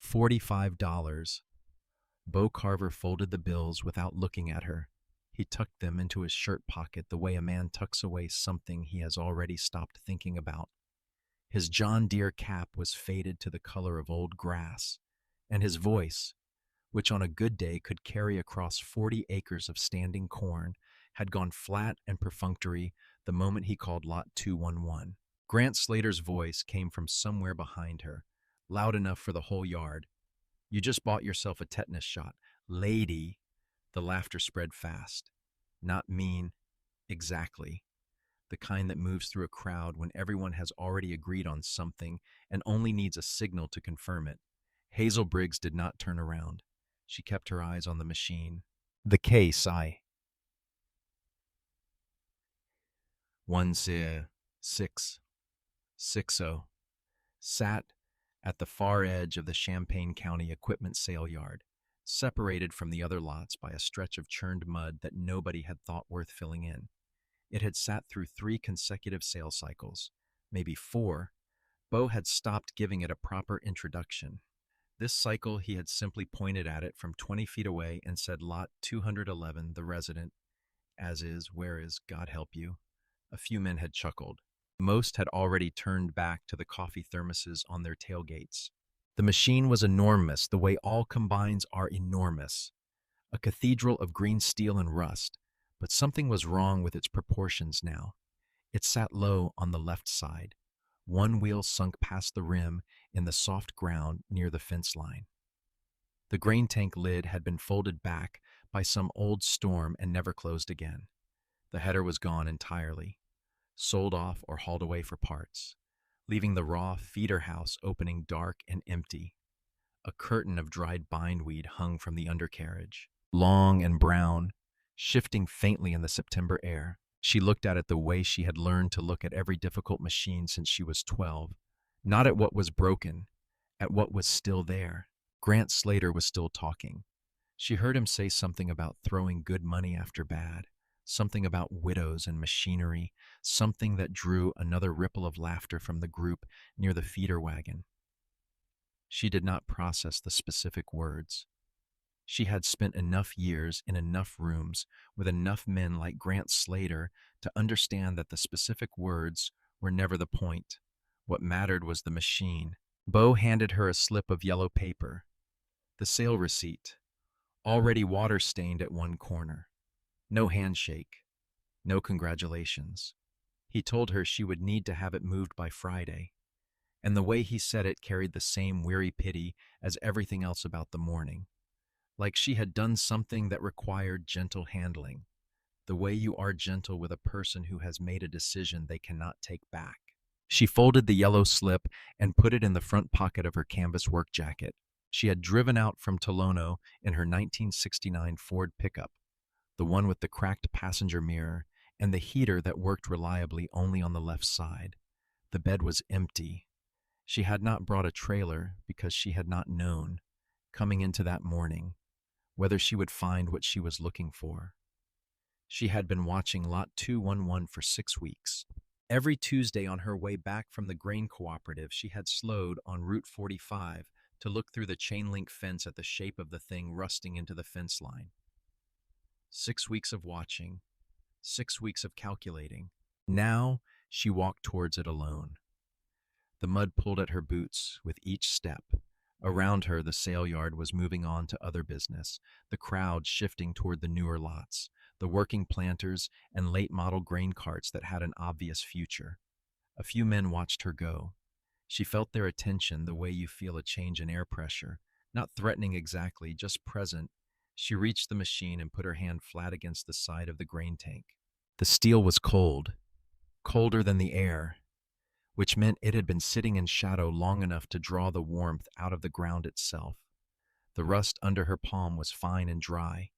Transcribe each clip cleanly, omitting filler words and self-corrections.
$45. Bo Carver folded the bills without looking at her. He tucked them into his shirt pocket the way a man tucks away something he has already stopped thinking about. His John Deere cap was faded to the color of old grass, and his voice, which on a good day could carry across 40 acres of standing corn, had gone flat and perfunctory the moment he called Lot 211. Grant Slater's voice came from somewhere behind her, loud enough for the whole yard. "You just bought yourself a tetanus shot. Lady." The laughter spread fast. "Not mean. Exactly." The kind that moves through a crowd when everyone has already agreed on something and only needs a signal to confirm it. Hazel Briggs did not turn around. She kept her eyes on the machine. "The case, I. 1660 sat at the far edge of the Champaign County equipment sale yard, separated from the other lots by a stretch of churned mud that nobody had thought worth filling in. It had sat through 3 consecutive sale cycles, maybe 4. Bo had stopped giving it a proper introduction. This cycle he had simply pointed at it from 20 feet away and said, "Lot 211, the resident, as is, where is, God help you." A few men had chuckled. Most had already turned back to the coffee thermoses on their tailgates. The machine was enormous, the way all combines are enormous. A cathedral of green steel and rust, but something was wrong with its proportions now. It sat low on the left side. One wheel sunk past the rim in the soft ground near the fence line. The grain tank lid had been folded back by some old storm and never closed again. The header was gone entirely, sold off or hauled away for parts, leaving the raw feeder house opening dark and empty. A curtain of dried bindweed hung from the undercarriage, long and brown, shifting faintly in the September air. She looked at it the way she had learned to look at every difficult machine since she was 12, not at what was broken, at what was still there. Grant Slater was still talking. She heard him say something about throwing good money after bad, something about widows and machinery, something that drew another ripple of laughter from the group near the feeder wagon. She did not process the specific words. She had spent enough years in enough rooms with enough men like Grant Slater to understand that the specific words were never the point. What mattered was the machine. Bo handed her a slip of yellow paper, the sale receipt, already water-stained at one corner. No handshake, no congratulations. He told her she would need to have it moved by Friday, and the way he said it carried the same weary pity as everything else about the morning. Like she had done something that required gentle handling, the way you are gentle with a person who has made a decision they cannot take back. She folded the yellow slip and put it in the front pocket of her canvas work jacket. She had driven out from Tolono in her 1969 Ford pickup, the one with the cracked passenger mirror and the heater that worked reliably only on the left side. The bed was empty. She had not brought a trailer because she had not known, coming into that morning, whether she would find what she was looking for. She had been watching Lot 211 for 6 weeks. Every Tuesday on her way back from the grain cooperative, she had slowed on Route 45 to look through the chain-link fence at the shape of the thing rusting into the fence line. 6 weeks of watching, 6 weeks of calculating. Now she walked towards it alone. The mud pulled at her boots with each step. Around her, the sale yard was moving on to other business, the crowd shifting toward the newer lots, the working planters and late-model grain carts that had an obvious future. A few men watched her go. She felt their attention the way you feel a change in air pressure, not threatening exactly, just present. She reached the machine and put her hand flat against the side of the grain tank. The steel was cold, colder than the air, which meant it had been sitting in shadow long enough to draw the warmth out of the ground itself. The rust under her palm was fine and dry,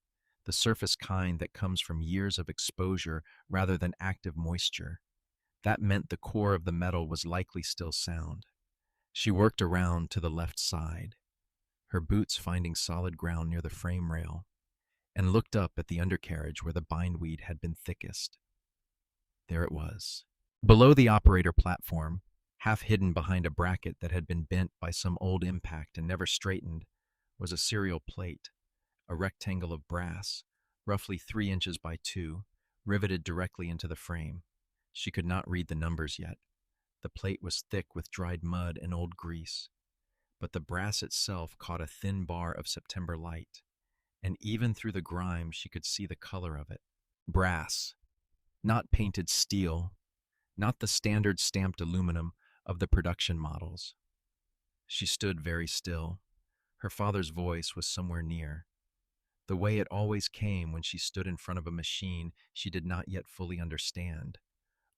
the surface kind that comes from years of exposure rather than active moisture. That meant the core of the metal was likely still sound. She worked around to the left side, her boots finding solid ground near the frame rail, and looked up at the undercarriage where the bindweed had been thickest. There it was. Below the operator platform, Half hidden behind a bracket that had been bent by some old impact and never straightened was a serial plate, a rectangle of brass, roughly 3 inches by 2, riveted directly into the frame. She could not read the numbers yet. The plate was thick with dried mud and old grease, but the brass itself caught a thin bar of September light, and even through the grime she could see the color of it. Brass, not painted steel, not the standard stamped aluminum of the production models. She stood very still. Her father's voice was somewhere near, the way it always came when she stood in front of a machine she did not yet fully understand.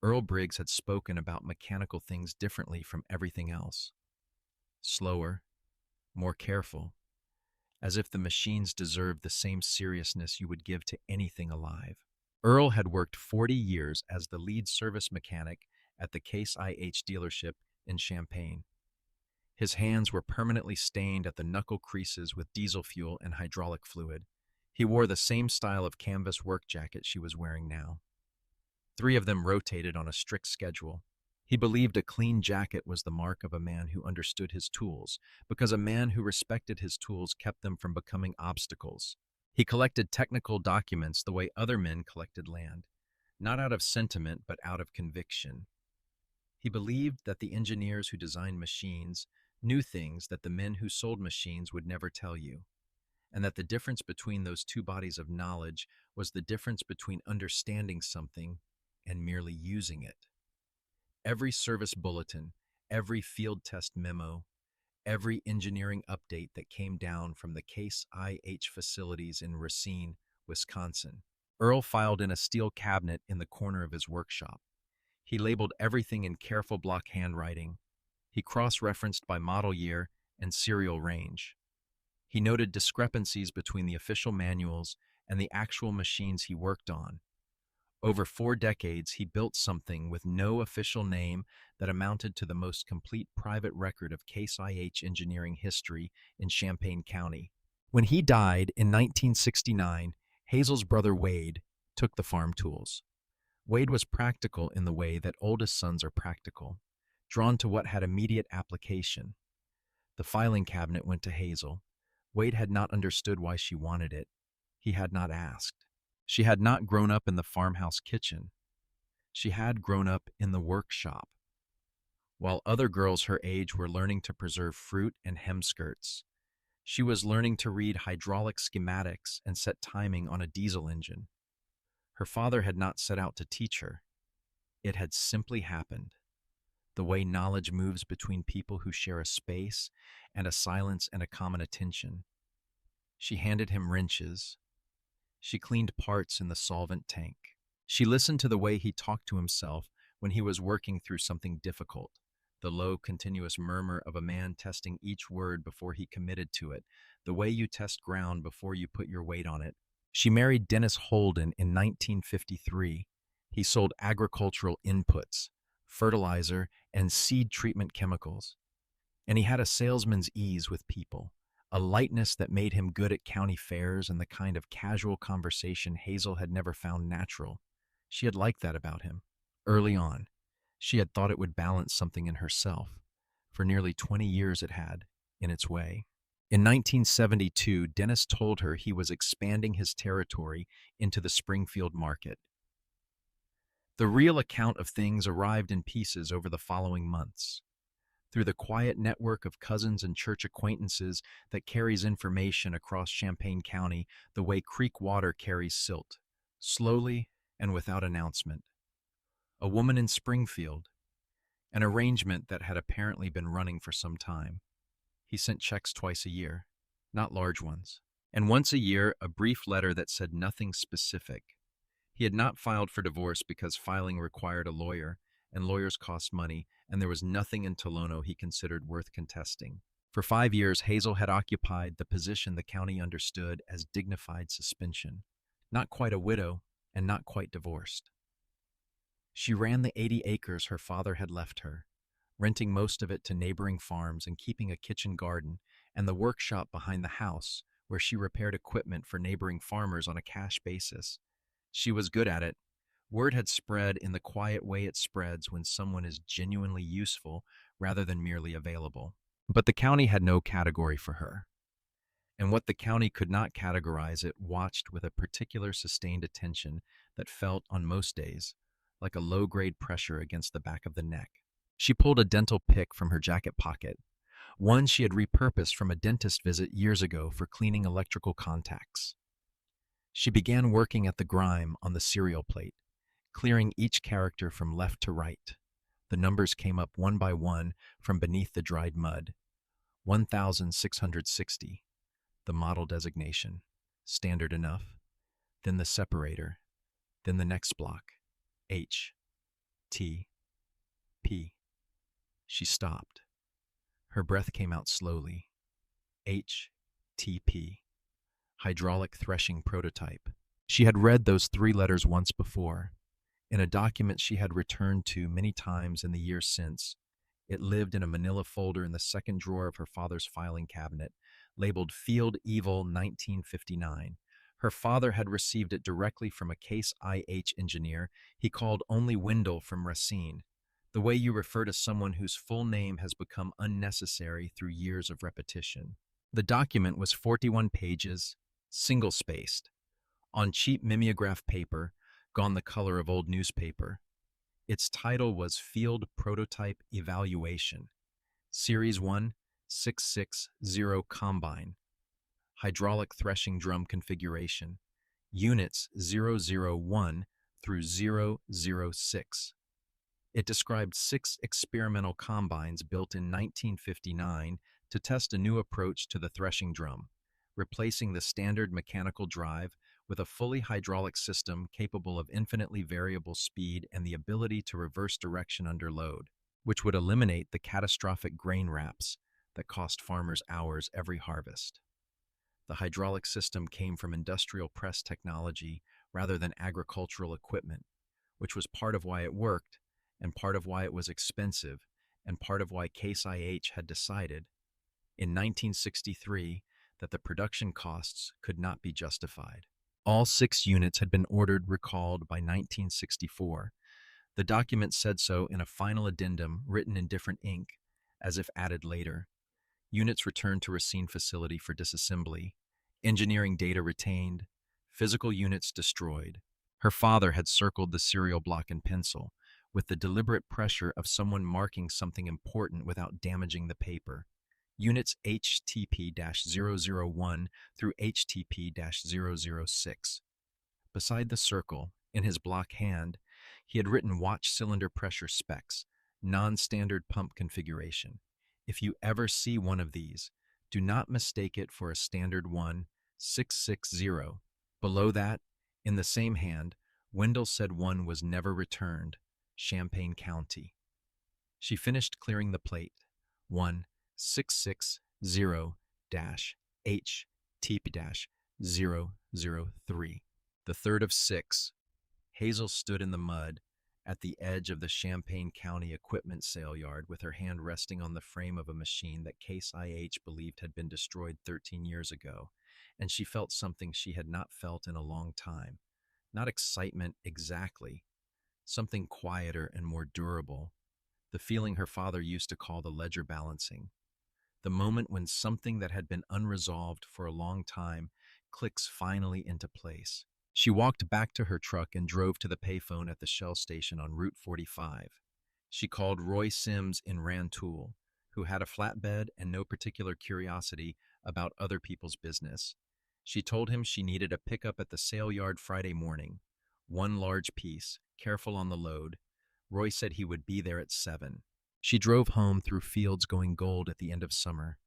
Earl Briggs had spoken about mechanical things differently from everything else. Slower, more careful, as if the machines deserved the same seriousness you would give to anything alive. Earl had worked 40 years as the lead service mechanic at the Case IH dealership in Champaign. His hands were permanently stained at the knuckle creases with diesel fuel and hydraulic fluid. He wore the same style of canvas work jacket she was wearing now. 3 of them rotated on a strict schedule. He believed a clean jacket was the mark of a man who understood his tools, because a man who respected his tools kept them from becoming obstacles. He collected technical documents the way other men collected land, not out of sentiment but out of conviction. He believed that the engineers who designed machines knew things that the men who sold machines would never tell you, and that the difference between those two bodies of knowledge was the difference between understanding something and merely using it. Every service bulletin, every field test memo, every engineering update that came down from the Case IH facilities in Racine, Wisconsin. Earl filed in a steel cabinet in the corner of his workshop. He labeled everything in careful block handwriting. He cross-referenced by model year and serial range. He noted discrepancies between the official manuals and the actual machines he worked on. Over 4 decades, he built something with no official name that amounted to the most complete private record of Case IH engineering history in Champaign County. When he died in 1969, Hazel's brother Wade took the farm tools. Wade was practical in the way that oldest sons are practical, drawn to what had immediate application. The filing cabinet went to Hazel. Wade had not understood why she wanted it. He had not asked. She had not grown up in the farmhouse kitchen. She had grown up in the workshop. While other girls her age were learning to preserve fruit and hem skirts, she was learning to read hydraulic schematics and set timing on a diesel engine. Her father had not set out to teach her. It had simply happened. The way knowledge moves between people who share a space and a silence and a common attention. She handed him wrenches. She cleaned parts in the solvent tank. She listened to the way he talked to himself when he was working through something difficult, the low, continuous murmur of a man testing each word before he committed to it, the way you test ground before you put your weight on it. She married Dennis Holden in 1953. He sold agricultural inputs, fertilizer, and seed treatment chemicals. And he had a salesman's ease with people, a lightness that made him good at county fairs and the kind of casual conversation Hazel had never found natural. She had liked that about him. Early on, she had thought it would balance something in herself. For nearly 20 years it had, in its way. In 1972, Dennis told her he was expanding his territory into the Springfield market. The real account of things arrived in pieces over the following months. Through the quiet network of cousins and church acquaintances that carries information across Champaign County the way creek water carries silt, slowly and without announcement. A woman in Springfield, an arrangement that had apparently been running for some time. He sent checks twice a year, not large ones, and once a year a brief letter that said nothing specific. He had not filed for divorce because filing required a lawyer, and lawyers cost money, and there was nothing in Tolono he considered worth contesting. For 5 years, Hazel had occupied the position the county understood as dignified suspension. Not quite a widow, and not quite divorced. She ran the 80 acres her father had left her, renting most of it to neighboring farms and keeping a kitchen garden and the workshop behind the house where she repaired equipment for neighboring farmers on a cash basis. She was good at it, Word had spread in the quiet way it spreads when someone is genuinely useful rather than merely available. But the county had no category for her, and what the county could not categorize it watched with a particular sustained attention that felt, on most days, like a low-grade pressure against the back of the neck. She pulled a dental pick from her jacket pocket, one she had repurposed from a dentist visit years ago for cleaning electrical contacts. She began working at the grime on the cereal plate, clearing each character from left to right. The numbers came up one by one from beneath the dried mud. 1,660, the model designation, standard enough. Then the separator, then the next block, H, T, P. She stopped. Her breath came out slowly. H, T, P. Hydraulic threshing prototype. She had read those three letters once before, in a document she had returned to many times in the years since. It lived in a manila folder in the second drawer of her father's filing cabinet, labeled Field Evil 1959. Her father had received it directly from a Case IH engineer he called only Wendell from Racine, the way you refer to someone whose full name has become unnecessary through years of repetition. The document was 41 pages, single-spaced, on cheap mimeograph paper, gone the color of old newspaper. Its title was Field Prototype Evaluation, Series 1, 660 Combine, Hydraulic Threshing Drum Configuration, Units 001 through 006. It described 6 experimental combines built in 1959 to test a new approach to the threshing drum, replacing the standard mechanical drive with a fully hydraulic system capable of infinitely variable speed and the ability to reverse direction under load, which would eliminate the catastrophic grain wraps that cost farmers hours every harvest. The hydraulic system came from industrial press technology rather than agricultural equipment, which was part of why it worked, and part of why it was expensive, and part of why Case IH had decided, in 1963, that the production costs could not be justified. All 6 units had been ordered recalled by 1964. The document said so in a final addendum written in different ink, as if added later. Units returned to Racine facility for disassembly, engineering data retained, physical units destroyed. Her father had circled the serial block in pencil, with the deliberate pressure of someone marking something important without damaging the paper. Units HTP-001 through HTP-006. Beside the circle, in his block hand, he had written watch cylinder pressure specs, non-standard pump configuration. If you ever see one of these, do not mistake it for a standard one, 660. Below that, in the same hand, Wendell said one was never returned, Champaign County. She finished clearing the plate. 1-660-HTP-003. The third of 6. Hazel stood in the mud at the edge of the Champaign County equipment sale yard with her hand resting on the frame of a machine that Case IH believed had been destroyed 13 years ago, and she felt something she had not felt in a long time. Not excitement exactly, something quieter and more durable, the feeling her father used to call the ledger balancing. The moment when something that had been unresolved for a long time clicks finally into place. She walked back to her truck and drove to the payphone at the Shell station on Route 45. She called Roy Sims in Rantoul, who had a flatbed and no particular curiosity about other people's business. She told him she needed a pickup at the sale yard Friday morning. One large piece, careful on the load. Roy said he would be there at 7. She drove home through fields going gold at the end of summer,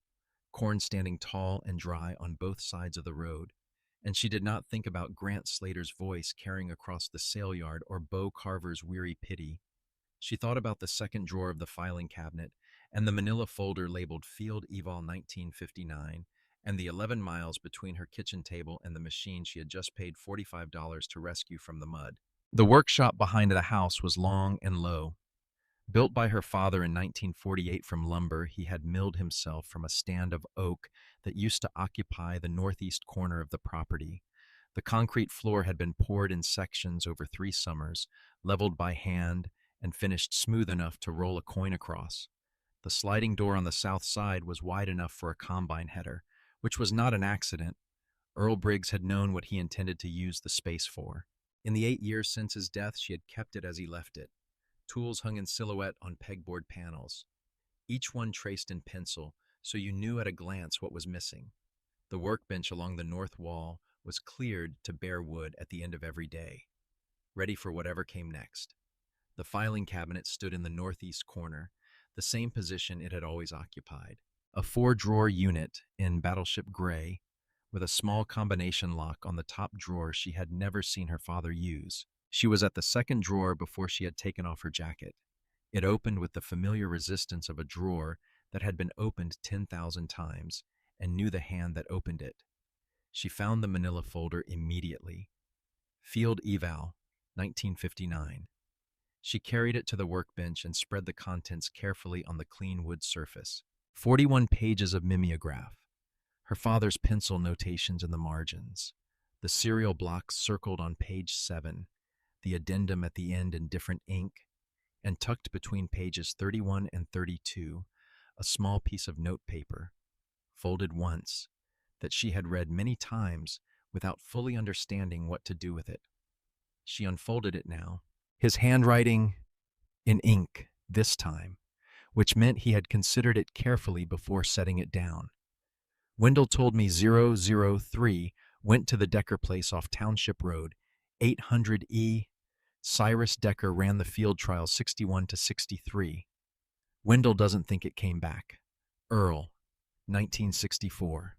corn standing tall and dry on both sides of the road, and she did not think about Grant Slater's voice carrying across the sale yard or Bo Carver's weary pity. She thought about the second drawer of the filing cabinet and the manila folder labeled Field Eval 1959 and the 11 miles between her kitchen table and the machine she had just paid $45 to rescue from the mud. The workshop behind the house was long and low. Built by her father in 1948 from lumber he had milled himself from a stand of oak that used to occupy the northeast corner of the property. The concrete floor had been poured in sections over 3 summers, leveled by hand, and finished smooth enough to roll a coin across. The sliding door on the south side was wide enough for a combine header, which was not an accident. Earl Briggs had known what he intended to use the space for. In the 8 years since his death, she had kept it as he left it. Tools hung in silhouette on pegboard panels, each one traced in pencil, so you knew at a glance what was missing. The workbench along the north wall was cleared to bare wood at the end of every day, ready for whatever came next. The filing cabinet stood in the northeast corner, the same position it had always occupied. A 4-drawer unit in battleship gray, with a small combination lock on the top drawer she had never seen her father use. She was at the second drawer before she had taken off her jacket. It opened with the familiar resistance of a drawer that had been opened 10,000 times and knew the hand that opened it. She found the manila folder immediately. Field Eval, 1959. She carried it to the workbench and spread the contents carefully on the clean wood surface. 41 pages of mimeograph, her father's pencil notations in the margins, the serial blocks circled on page 7, the addendum at the end in different ink, and tucked between pages 31 and 32, a small piece of notepaper, folded once, that she had read many times without fully understanding what to do with it. She unfolded it now, his handwriting in ink this time, which meant he had considered it carefully before setting it down. Wendell told me 003 went to the Decker place off Township Road, 800E. Cyrus Decker ran the field trial 61 to 63. Wendell doesn't think it came back. Earl, 1964.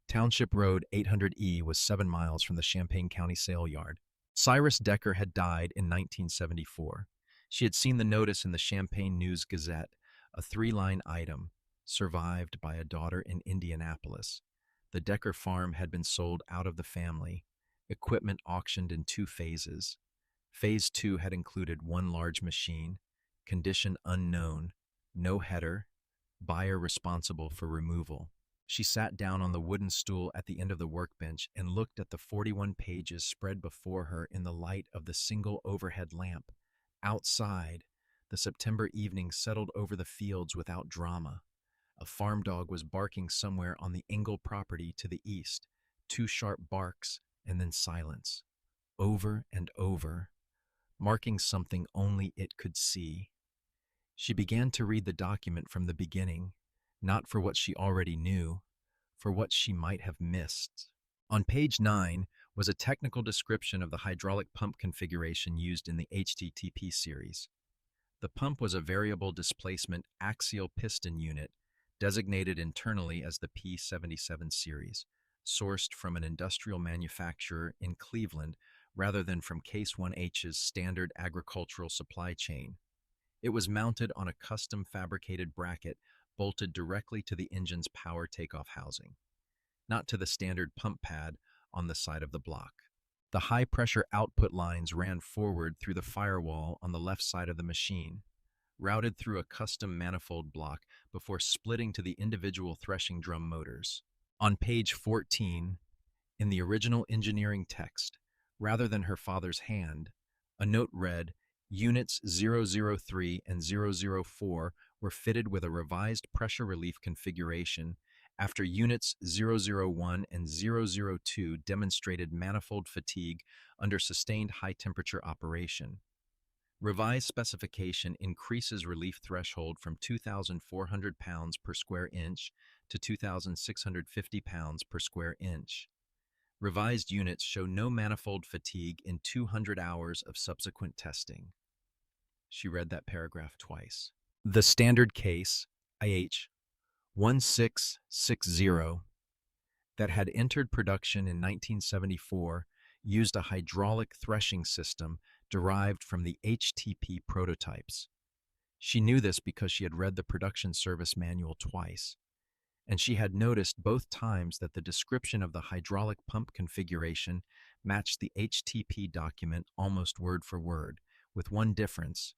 Township Road 800E was 7 miles from the Champaign County sale yard. Cyrus Decker had died in 1974. She had seen the notice in the Champaign News-Gazette, a 3-line item, survived by a daughter in Indianapolis. The Decker farm had been sold out of the family, equipment auctioned in 2 phases. Phase 2 had included 1 large machine, condition unknown, no header, buyer responsible for removal. She sat down on the wooden stool at the end of the workbench and looked at the 41 pages spread before her in the light of the single overhead lamp. Outside, the September evening settled over the fields without drama. A farm dog was barking somewhere on the Engel property to the east, 2 sharp barks, and then silence. Over and over, marking something only it could see. She began to read the document from the beginning, not for what she already knew, for what she might have missed. On page 9 was a technical description of the hydraulic pump configuration used in the HTTP series. The pump was a variable displacement axial piston unit, designated internally as the P77 series, sourced from an industrial manufacturer in Cleveland rather than from Case 1H's standard agricultural supply chain. It was mounted on a custom fabricated bracket bolted directly to the engine's power takeoff housing, not to the standard pump pad on the side of the block. The high-pressure output lines ran forward through the firewall on the left side of the machine, routed through a custom manifold block before splitting to the individual threshing drum motors. On page 14, in the original engineering text, rather than her father's hand, a note read, Units 003 and 004 were fitted with a revised pressure relief configuration after Units 001 and 002 demonstrated manifold fatigue under sustained high-temperature operation. Revised specification increases relief threshold from 2,400 pounds per square inch to 2,650 pounds per square inch. Revised units show no manifold fatigue in 200 hours of subsequent testing. She read that paragraph twice. The standard case, IH 1660, that had entered production in 1974 used a hydraulic threshing system derived from the HTP prototypes. She knew this because she had read the production service manual twice, and she had noticed both times that the description of the hydraulic pump configuration matched the HTP document almost word for word, with one difference.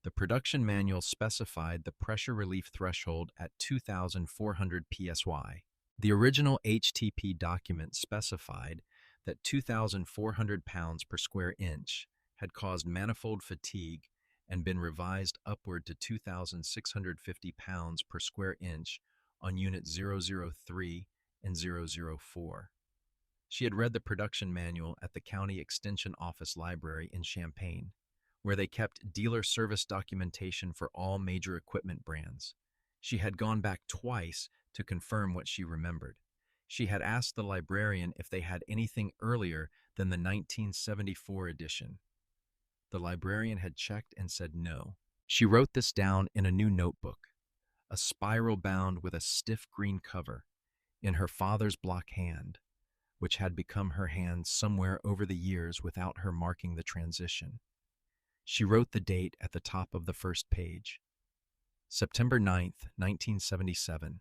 The production manual specified the pressure relief threshold at 2,400 psi. The original HTP document specified that 2,400 pounds per square inch had caused manifold fatigue and been revised upward to 2,650 pounds per square inch on Unit 003 and 004. She had read the production manual at the County Extension Office Library in Champaign, where they kept dealer service documentation for all major equipment brands. She had gone back twice to confirm what she remembered. She had asked the librarian if they had anything earlier than the 1974 edition. The librarian had checked and said no. She wrote this down in a new notebook, a spiral bound with a stiff green cover, in her father's block hand, which had become her hand somewhere over the years without her marking the transition. She wrote the date at the top of the first page, September 9th, 1977.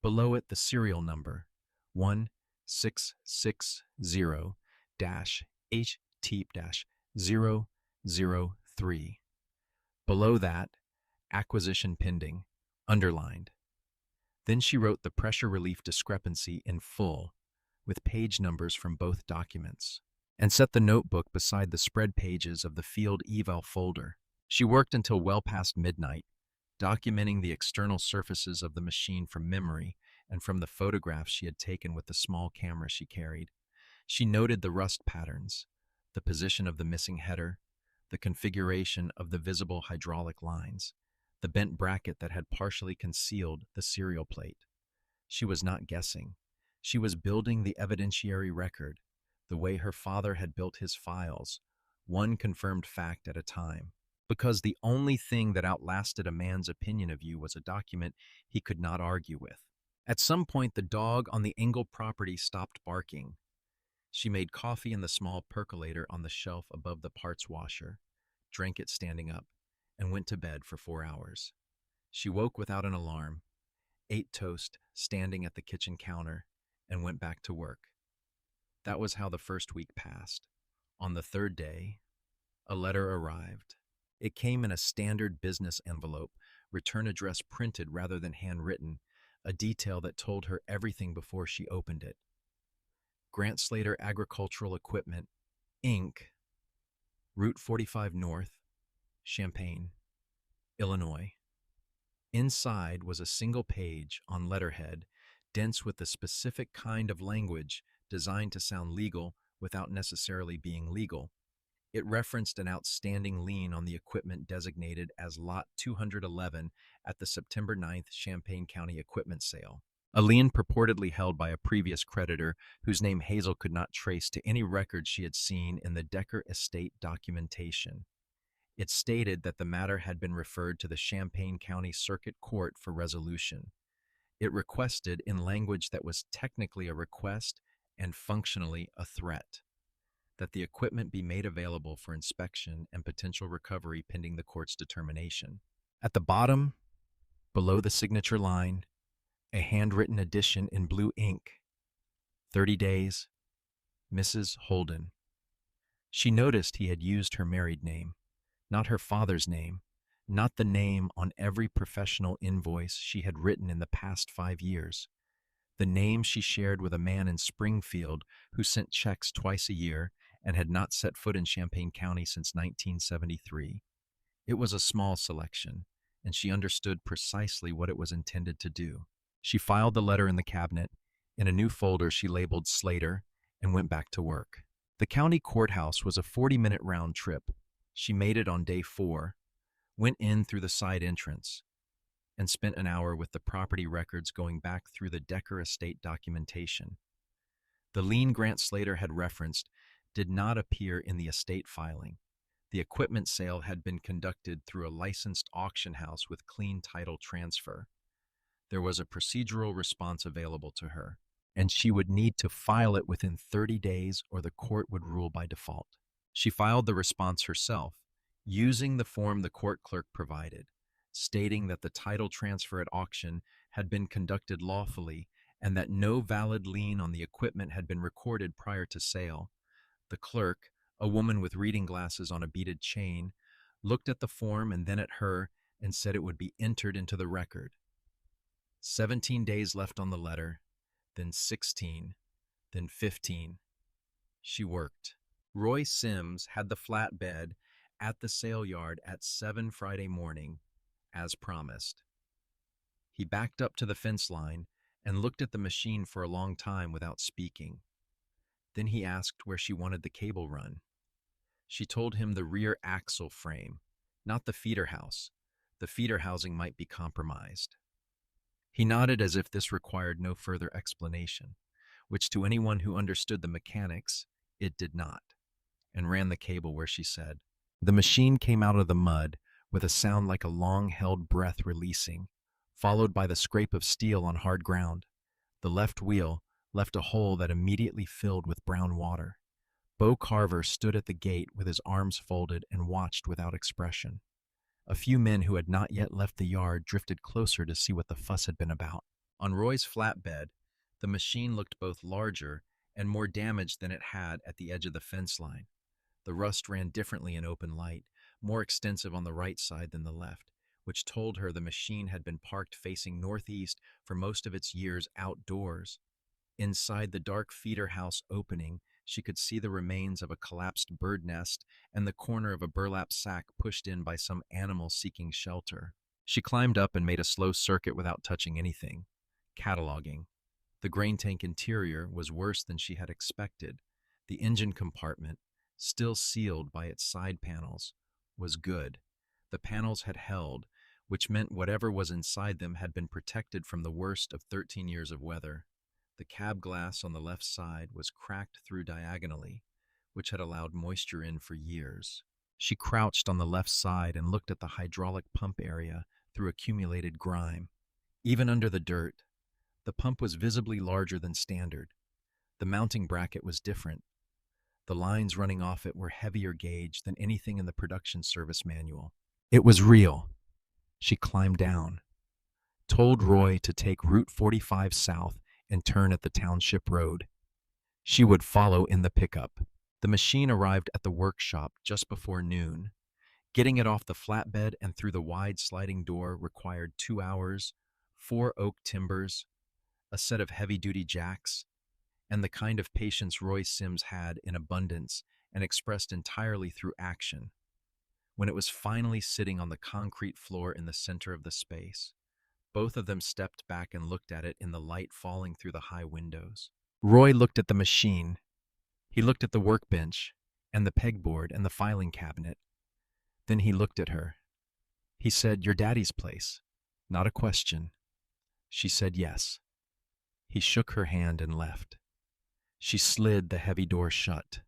Below it, the serial number, 1660-H-003. Below that, acquisition pending, underlined. Then she wrote the pressure relief discrepancy in full, with page numbers from both documents, and set the notebook beside the spread pages of the field eval folder. She worked until well past midnight, documenting the external surfaces of the machine from memory and from the photographs she had taken with the small camera she carried. She noted the rust patterns, the position of the missing header, the configuration of the visible hydraulic lines, the bent bracket that had partially concealed the serial plate. She was not guessing. She was building the evidentiary record, the way her father had built his files, one confirmed fact at a time. Because the only thing that outlasted a man's opinion of you was a document he could not argue with. At some point, the dog on the Engel property stopped barking. She made coffee in the small percolator on the shelf above the parts washer, drank it standing up, and went to bed for 4 hours. She woke without an alarm, ate toast standing at the kitchen counter, and went back to work. That was how the first week passed. On the third day, a letter arrived. It came in a standard business envelope, return address printed rather than handwritten, a detail that told her everything before she opened it. Grant Slater Agricultural Equipment, Inc., Route 45 North, Champaign, Illinois. Inside was a single page on letterhead, dense with the specific kind of language designed to sound legal without necessarily being legal. It referenced an outstanding lien on the equipment designated as Lot 211 at the September 9th Champaign County equipment sale. A lien purportedly held by a previous creditor whose name Hazel could not trace to any record she had seen in the Decker estate documentation. It stated that the matter had been referred to the Champaign County Circuit Court for resolution. It requested, in language that was technically a request and functionally a threat, that the equipment be made available for inspection and potential recovery pending the court's determination. At the bottom, below the signature line, a handwritten addition in blue ink. 30 days, Mrs. Holden. She noticed he had used her married name, not her father's name, not the name on every professional invoice she had written in the past 5 years. The name she shared with a man in Springfield who sent checks twice a year and had not set foot in Champaign County since 1973. It was a small selection, and she understood precisely what it was intended to do. She filed the letter in the cabinet. In a new folder she labeled Slater and went back to work. The county courthouse was a 40-minute round trip. She made it on day 4, went in through the side entrance, and spent an hour with the property records going back through the Decker estate documentation. The lien Grant Slater had referenced did not appear in the estate filing. The equipment sale had been conducted through a licensed auction house with clean title transfer. There was a procedural response available to her, and she would need to file it within 30 days or the court would rule by default. She filed the response herself, using the form the court clerk provided, stating that the title transfer at auction had been conducted lawfully and that no valid lien on the equipment had been recorded prior to sale. The clerk, a woman with reading glasses on a beaded chain, looked at the form and then at her and said it would be entered into the record. 17 days left on the letter, then 16, then 15. She worked. Roy Sims had the flatbed at the sale yard at 7 Friday morning, as promised. He backed up to the fence line and looked at the machine for a long time without speaking. Then he asked where she wanted the cable run. She told him the rear axle frame, not the feeder house. The feeder housing might be compromised. He nodded as if this required no further explanation, which to anyone who understood the mechanics, it did not, and ran the cable where she said. The machine came out of the mud with a sound like a long-held breath releasing, followed by the scrape of steel on hard ground. The left wheel left a hole that immediately filled with brown water. Bo Carver stood at the gate with his arms folded and watched without expression. A few men who had not yet left the yard drifted closer to see what the fuss had been about. On Roy's flatbed, the machine looked both larger and more damaged than it had at the edge of the fence line. The rust ran differently in open light, more extensive on the right side than the left, which told her the machine had been parked facing northeast for most of its years outdoors. Inside the dark feeder house opening, she could see the remains of a collapsed bird nest and the corner of a burlap sack pushed in by some animal seeking shelter. She climbed up and made a slow circuit without touching anything, cataloging. The grain tank interior was worse than she had expected. The engine compartment, still sealed by its side panels, was good. The panels had held, which meant whatever was inside them had been protected from the worst of 13 years of weather. The cab glass on the left side was cracked through diagonally, which had allowed moisture in for years. She crouched on the left side and looked at the hydraulic pump area through accumulated grime. Even under the dirt, the pump was visibly larger than standard. The mounting bracket was different. The lines running off it were heavier gauge than anything in the production service manual. It was real. She climbed down, told Roy to take Route 45 south and turn at the township road. She would follow in the pickup. The machine arrived at the workshop just before noon. Getting it off the flatbed and through the wide sliding door required 2 hours, 4 oak timbers, a set of heavy-duty jacks, and the kind of patience Roy Sims had in abundance and expressed entirely through action. When it was finally sitting on the concrete floor in the center of the space, both of them stepped back and looked at it in the light falling through the high windows. Roy looked at the machine. He looked at the workbench and the pegboard and the filing cabinet. Then he looked at her. He said, "Your daddy's place." Not a question. She said yes. He shook her hand and left. She slid the heavy door shut.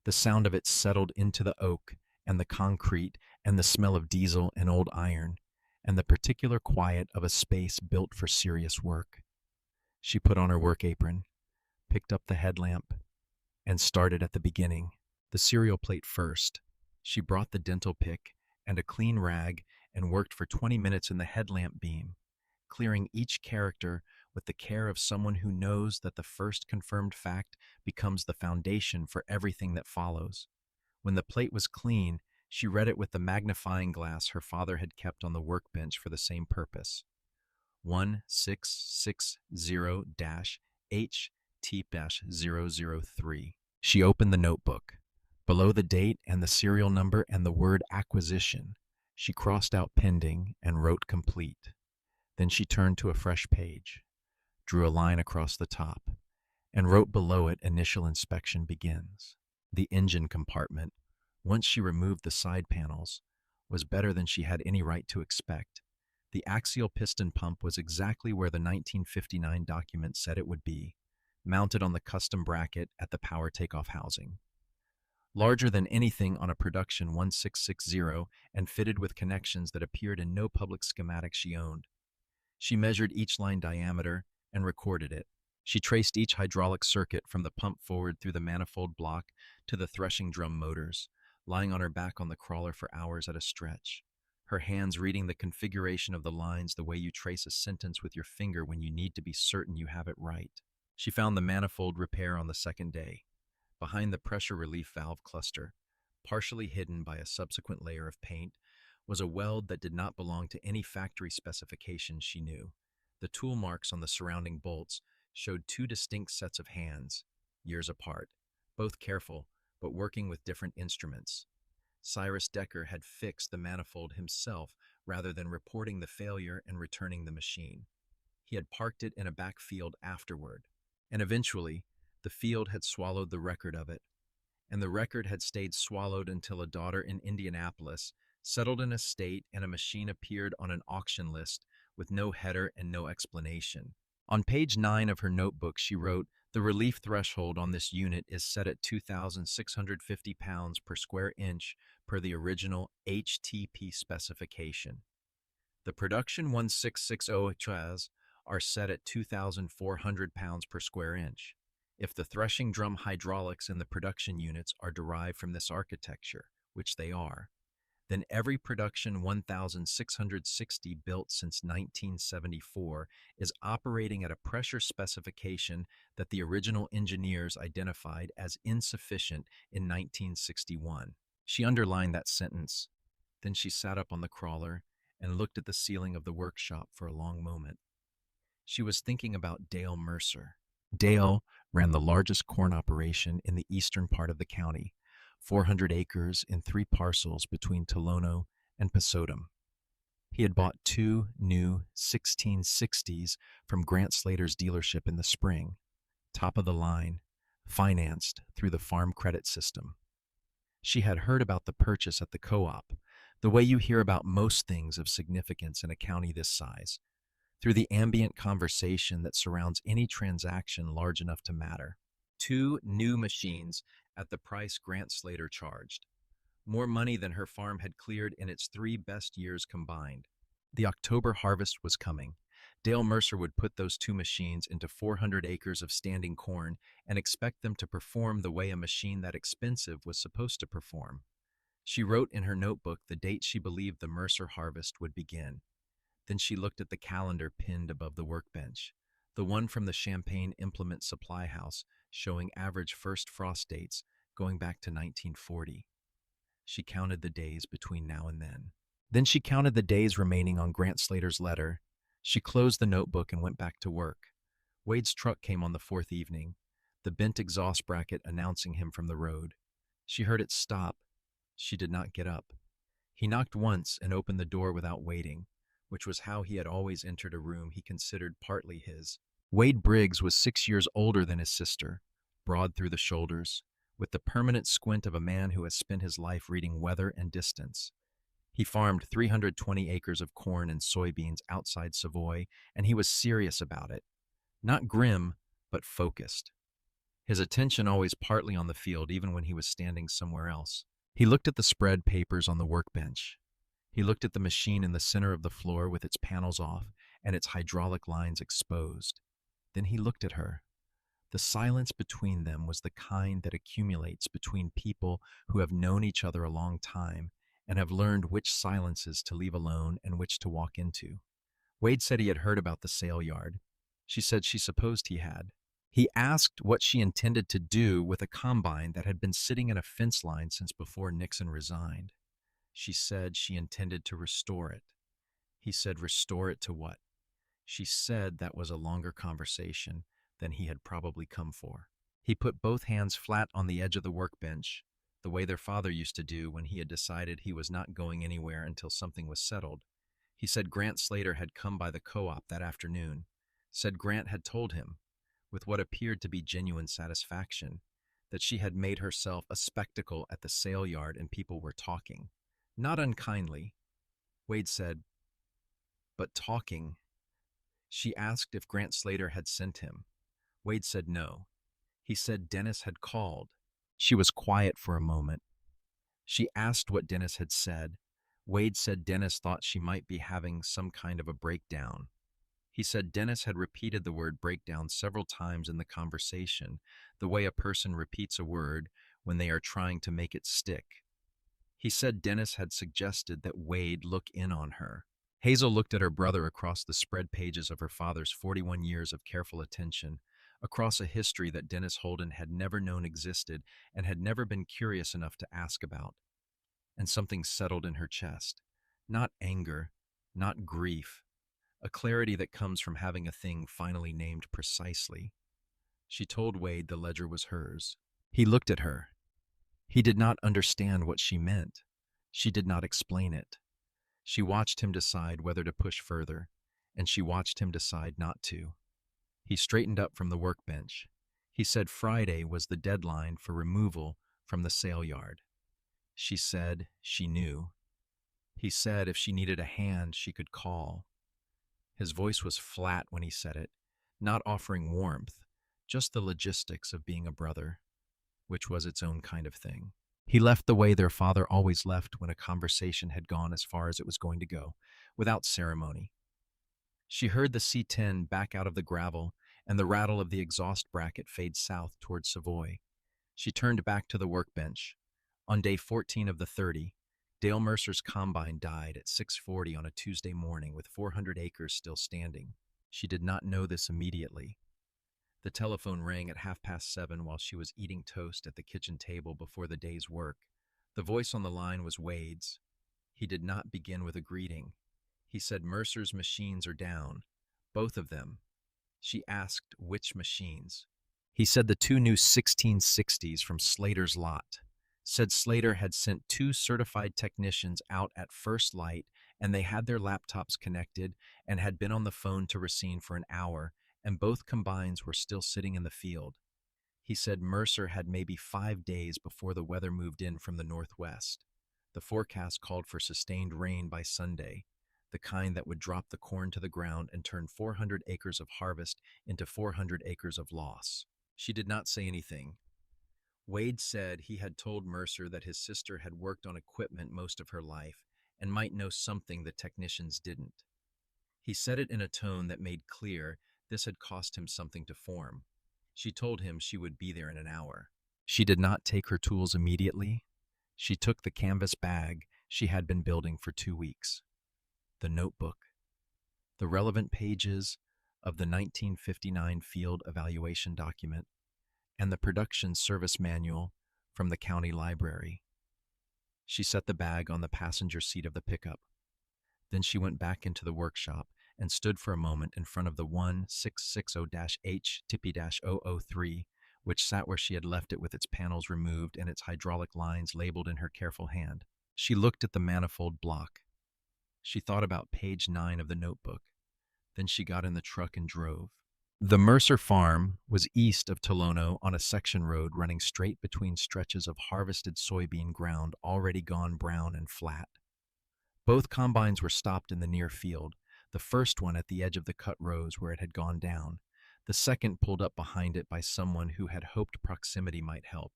The sound of it settled into the oak and the concrete and the smell of diesel and old iron and the particular quiet of a space built for serious work. She put on her work apron, picked up the headlamp, and started at the beginning. The cereal plate first. She brought the dental pick and a clean rag and worked for 20 minutes in the headlamp beam, clearing each character with the care of someone who knows that the first confirmed fact becomes the foundation for everything that follows. When the plate was clean, she read it with the magnifying glass her father had kept on the workbench for the same purpose. 1660-HT-003. She opened the notebook. Below the date and the serial number and the word acquisition, she crossed out pending and wrote complete. Then she turned to a fresh page, drew a line across the top, and wrote below it initial inspection begins. The engine compartment, once she removed the side panels, was better than she had any right to expect. The axial piston pump was exactly where the 1959 document said it would be, mounted on the custom bracket at the power takeoff housing. Larger than anything on a production 1660 and fitted with connections that appeared in no public schematic she owned. She measured each line diameter and recorded it. She traced each hydraulic circuit from the pump forward through the manifold block to the threshing drum motors, lying on her back on the crawler for hours at a stretch, her hands reading the configuration of the lines the way you trace a sentence with your finger when you need to be certain you have it right. She found the manifold repair on the second day, behind the pressure relief valve cluster. Partially hidden by a subsequent layer of paint was a weld that did not belong to any factory specifications she knew. The tool marks on the surrounding bolts showed 2 distinct sets of hands, years apart. both careful, but working with different instruments. Cyrus Decker had fixed the manifold himself rather than reporting the failure and returning the machine. He had parked it in a back field afterward, and eventually, the field had swallowed the record of it, and the record had stayed swallowed until a daughter in Indianapolis settled an estate and a machine appeared on an auction list with no header and no explanation. On page 9 of her notebook, she wrote, "The relief threshold on this unit is set at 2,650 pounds per square inch per the original HTP specification. The production 1660 HAs are set at 2,400 pounds per square inch. If the threshing drum hydraulics in the production units are derived from this architecture, which they are, then every production 1660 built since 1974 is operating at a pressure specification that the original engineers identified as insufficient in 1961. She underlined that sentence. Then she sat up on the crawler and looked at the ceiling of the workshop for a long moment. She was thinking about Dale Mercer. Dale ran the largest corn operation in the eastern part of the county, 400 acres in 3 parcels between Tolono and Pasodum. He had bought 2 new 1660s from Grant Slater's dealership in the spring, top of the line, financed through the farm credit system. She had heard about the purchase at the co-op, the way you hear about most things of significance in a county this size, through the ambient conversation that surrounds any transaction large enough to matter. 2 new machines at the price Grant Slater charged. More money than her farm had cleared in its 3 best years combined. The October harvest was coming. Dale Mercer would put those 2 machines into 400 acres of standing corn and expect them to perform the way a machine that expensive was supposed to perform. She wrote in her notebook the date she believed the Mercer harvest would begin. Then she looked at the calendar pinned above the workbench, the one from the Champaign Implement Supply House showing average first frost dates going back to 1940. She counted the days between now and then. Then she counted the days remaining on Grant Slater's letter. She closed the notebook and went back to work. Wade's truck came on the 4th evening, the bent exhaust bracket announcing him from the road. She heard it stop. She did not get up. He knocked once and opened the door without waiting, which was how he had always entered a room he considered partly his. Wade Briggs was 6 years older than his sister, broad through the shoulders, with the permanent squint of a man who has spent his life reading weather and distance. He farmed 320 acres of corn and soybeans outside Savoy, and he was serious about it. Not grim, but focused. His attention always partly on the field, even when he was standing somewhere else. He looked at the spread papers on the workbench. He looked at the machine in the center of the floor with its panels off and its hydraulic lines exposed. Then he looked at her. The silence between them was the kind that accumulates between people who have known each other a long time and have learned which silences to leave alone and which to walk into. Wade said he had heard about the sale yard. She said she supposed he had. He asked what she intended to do with a combine that had been sitting in a fence line since before Nixon resigned. She said she intended to restore it. He said, restore it to what? She said that was a longer conversation than he had probably come for. He put both hands flat on the edge of the workbench, the way their father used to do when he had decided he was not going anywhere until something was settled. He said Grant Slater had come by the co-op that afternoon, said Grant had told him, with what appeared to be genuine satisfaction, that she had made herself a spectacle at the sale yard and people were talking. Not unkindly. Wade said, but talking. She asked if Grant Slater had sent him. Wade said no. He said Dennis had called. She was quiet for a moment. She asked what Dennis had said. Wade said Dennis thought she might be having some kind of a breakdown. He said Dennis had repeated the word breakdown several times in the conversation, the way a person repeats a word when they are trying to make it stick. He said Dennis had suggested that Wade look in on her. Hazel looked at her brother across the spread pages of her father's 41 years of careful attention, across a history that Dennis Holden had never known existed and had never been curious enough to ask about. And something settled in her chest. Not anger, not grief, a clarity that comes from having a thing finally named precisely. She told Wade the ledger was hers. He looked at her. He did not understand what she meant. She did not explain it. She watched him decide whether to push further, and she watched him decide not to. He straightened up from the workbench. He said Friday was the deadline for removal from the sale yard. She said she knew. He said if she needed a hand, she could call. His voice was flat when he said it, not offering warmth, just the logistics of being a brother, which was its own kind of thing. He left the way their father always left when a conversation had gone as far as it was going to go, without ceremony. She heard the C-10 back out of the gravel and the rattle of the exhaust bracket fade south toward Savoy. She turned back to the workbench. On day 14 of the 30, Dale Mercer's combine died at 6:40 on a Tuesday morning with 400 acres still standing. She did not know this immediately. The telephone rang at 7:30 while she was eating toast at the kitchen table before the day's work. The voice on the line was Wade's. He did not begin with a greeting. He said Mercer's machines are down. Both of them. She asked which machines. He said the two new 1660s from Slater's lot. Said Slater had sent two certified technicians out at first light and they had their laptops connected and had been on the phone to Racine for an hour and both combines were still sitting in the field. He said Mercer had maybe 5 days before the weather moved in from the northwest. The forecast called for sustained rain by Sunday, the kind that would drop the corn to the ground and turn 400 acres of harvest into 400 acres of loss. She did not say anything. Wade said he had told Mercer that his sister had worked on equipment most of her life and might know something the technicians didn't. He said it in a tone that made clear this had cost him something to form. She told him she would be there in an hour. She did not take her tools immediately. She took the canvas bag she had been building for 2 weeks. The notebook, the relevant pages of the 1959 field evaluation document, and the production service manual from the county library. She set the bag on the passenger seat of the pickup. Then she went back into the workshop and stood for a moment in front of the 1660-H Tippy-003, which sat where she had left it with its panels removed and its hydraulic lines labeled in her careful hand. She looked at the manifold block. She thought about page 9 of the notebook. Then she got in the truck and drove. The Mercer farm was east of Tolono on a section road running straight between stretches of harvested soybean ground already gone brown and flat. Both combines were stopped in the near field, the first one at the edge of the cut rows where it had gone down, the second pulled up behind it by someone who had hoped proximity might help.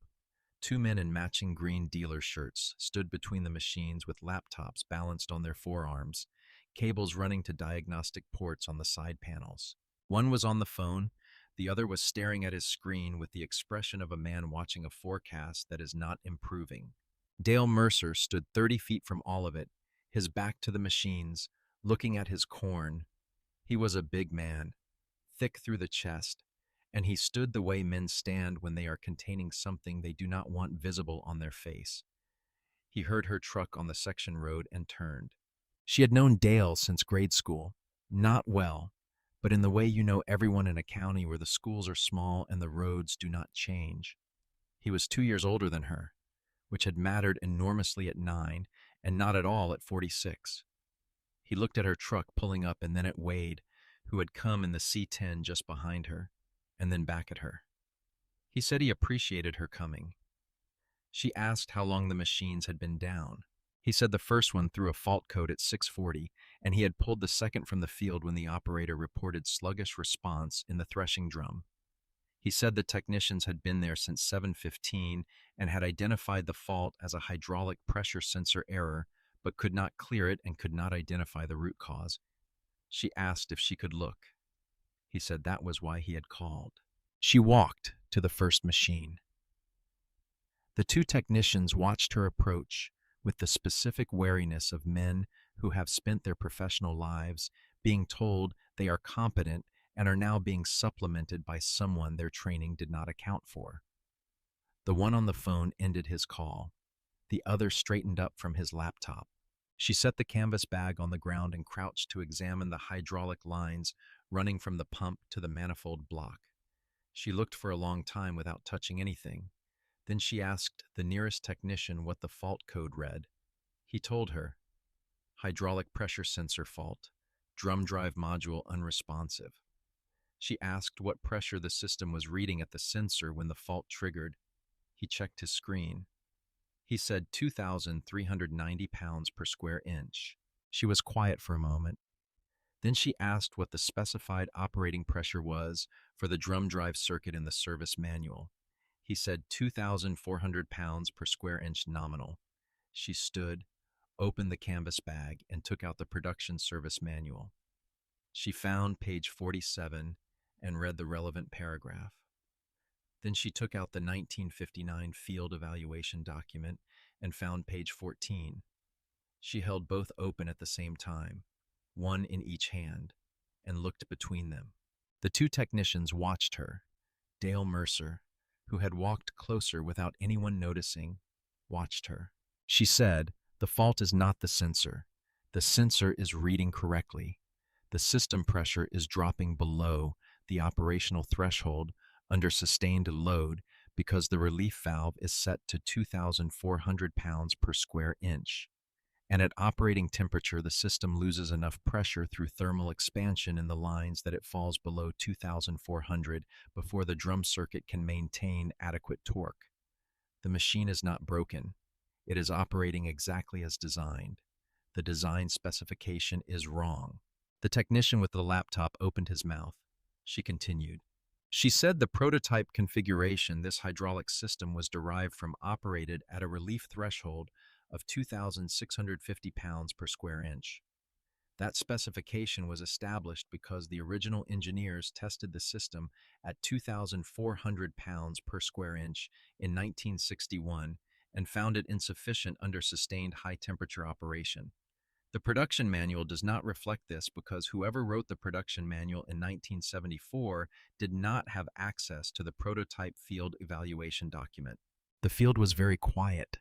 2 men in matching green dealer shirts stood between the machines with laptops balanced on their forearms, cables running to diagnostic ports on the side panels. One was on the phone, the other was staring at his screen with the expression of a man watching a forecast that is not improving. Dale Mercer stood 30 feet from all of it, his back to the machines, looking at his corn. He was a big man, thick through the chest, and he stood the way men stand when they are containing something they do not want visible on their face. He heard her truck on the section road and turned. She had known Dale since grade school, not well, but in the way you know everyone in a county where the schools are small and the roads do not change. He was 2 years older than her, which had mattered enormously at 9 and not at all at 46. He looked at her truck pulling up and then at Wade, who had come in the C-10 just behind her, and then back at her. He said he appreciated her coming. She asked how long the machines had been down. He said the first one threw a fault code at 6:40, and he had pulled the second from the field when the operator reported sluggish response in the threshing drum. He said the technicians had been there since 7:15 and had identified the fault as a hydraulic pressure sensor error, but could not clear it and could not identify the root cause. She asked if she could look. He said that was why he had called. She walked to the first machine. The two technicians watched her approach with the specific wariness of men who have spent their professional lives being told they are competent and are now being supplemented by someone their training did not account for. The one on the phone ended his call. The other straightened up from his laptop. She set the canvas bag on the ground and crouched to examine the hydraulic lines running from the pump to the manifold block. She looked for a long time without touching anything. Then she asked the nearest technician what the fault code read. He told her, hydraulic pressure sensor fault, drum drive module unresponsive. She asked what pressure the system was reading at the sensor when the fault triggered. He checked his screen. He said 2,390 pounds per square inch. She was quiet for a moment. Then she asked what the specified operating pressure was for the drum drive circuit in the service manual. He said 2,400 pounds per square inch nominal. She stood, opened the canvas bag, and took out the production service manual. She found page 47 and read the relevant paragraph. Then she took out the 1959 field evaluation document and found page 14. She held both open at the same time, one in each hand, and looked between them. The two technicians watched her. Dale Mercer, who had walked closer without anyone noticing, watched her. She said, "The fault is not the sensor. The sensor is reading correctly. The system pressure is dropping below the operational threshold under sustained load because the relief valve is set to 2,400 pounds per square inch. And at operating temperature, the system loses enough pressure through thermal expansion in the lines that it falls below 2,400 before the drum circuit can maintain adequate torque. The machine is not broken. It is operating exactly as designed. The design specification is wrong." The technician with the laptop opened his mouth. She continued. She said the prototype configuration, this hydraulic system, was derived from operated at a relief threshold of 2,650 pounds per square inch. That specification was established because the original engineers tested the system at 2,400 pounds per square inch in 1961 and found it insufficient under sustained high-temperature operation. The production manual does not reflect this because whoever wrote the production manual in 1974 did not have access to the prototype field evaluation document. The field was very quiet.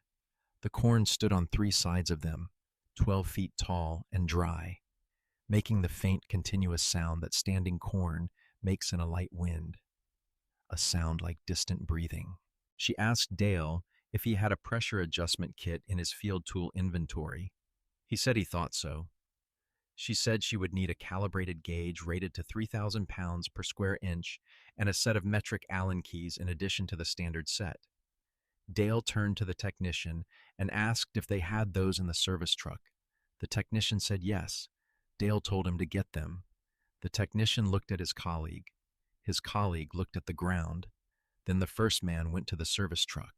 The corn stood on three sides of them, 12 feet tall and dry, making the faint continuous sound that standing corn makes in a light wind, a sound like distant breathing. She asked Dale if he had a pressure adjustment kit in his field tool inventory. He said he thought so. She said she would need a calibrated gauge rated to 3,000 pounds per square inch and a set of metric Allen keys in addition to the standard set. Dale turned to the technician and asked if they had those in the service truck. The technician said yes. Dale told him to get them. The technician looked at his colleague. His colleague looked at the ground. Then the first man went to the service truck.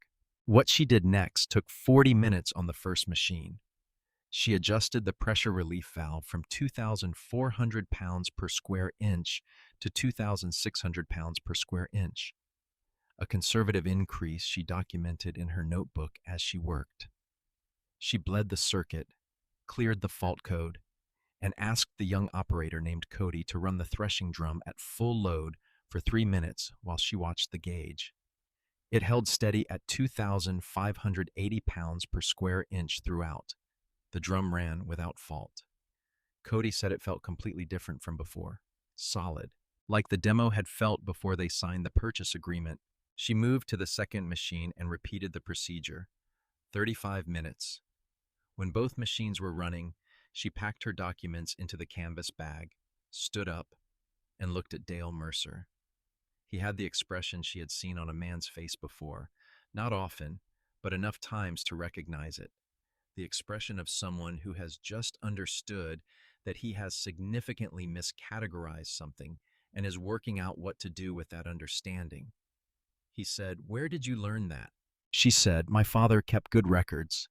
What she did next took 40 minutes on the first machine. She adjusted the pressure relief valve from 2,400 pounds per square inch to 2,600 pounds per square inch. A conservative increase she documented in her notebook as she worked. She bled the circuit, cleared the fault code, and asked the young operator named Cody to run the threshing drum at full load for 3 minutes while she watched the gauge. It held steady at 2,580 pounds per square inch throughout. The drum ran without fault. Cody said it felt completely different from before. Solid. Like the demo had felt before they signed the purchase agreement. She moved to the second machine and repeated the procedure. 35 minutes. When both machines were running, she packed her documents into the canvas bag, stood up, and looked at Dale Mercer. He had the expression she had seen on a man's face before, not often, but enough times to recognize it. The expression of someone who has just understood that he has significantly miscategorized something and is working out what to do with that understanding. He said, "Where did you learn that?" She said, "My father kept good records."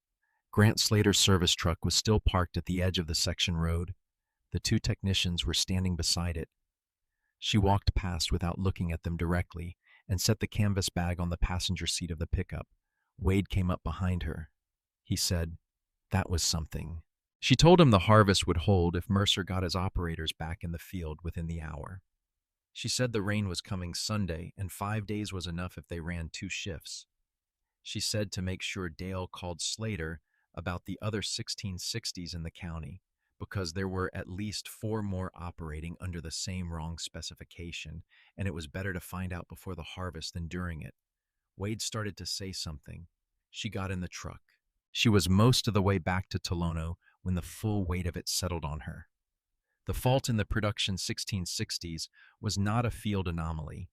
Grant Slater's service truck was still parked at the edge of the section road. The two technicians were standing beside it. She walked past without looking at them directly and set the canvas bag on the passenger seat of the pickup. Wade came up behind her. He said, "That was something." She told him the harvest would hold if Mercer got his operators back in the field within the hour. She said the rain was coming Sunday and 5 days was enough if they ran 2 shifts. She said to make sure Dale called Slater about the other 1660s in the county, because there were at least 4 more operating under the same wrong specification, and it was better to find out before the harvest than during it. Wade started to say something. She got in the truck. She was most of the way back to Tolono when the full weight of it settled on her. The fault in the production 1660s was not a field anomaly.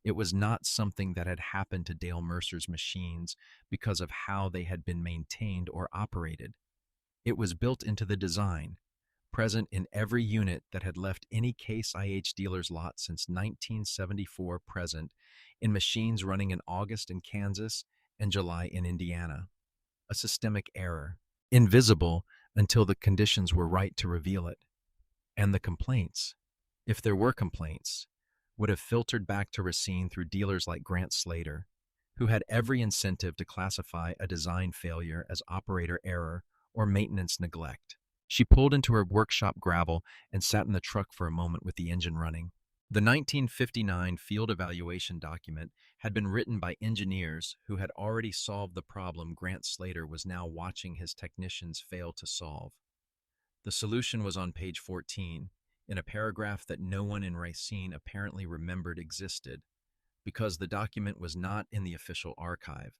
It was not something that had happened to Dale Mercer's machines because of how they had been maintained or operated. It was built into the design, present in every unit that had left any Case IH dealer's lot since 1974, present in machines running in August in Kansas and July in Indiana. A systemic error, invisible until the conditions were right to reveal it. And the complaints, if there were complaints, would have filtered back to Racine through dealers like Grant Slater, who had every incentive to classify a design failure as operator error or maintenance neglect. She pulled into her workshop gravel and sat in the truck for a moment with the engine running. The 1959 field evaluation document had been written by engineers who had already solved the problem Grant Slater was now watching his technicians fail to solve. The solution was on page 14, in a paragraph that no one in Racine apparently remembered existed, because the document was not in the official archive,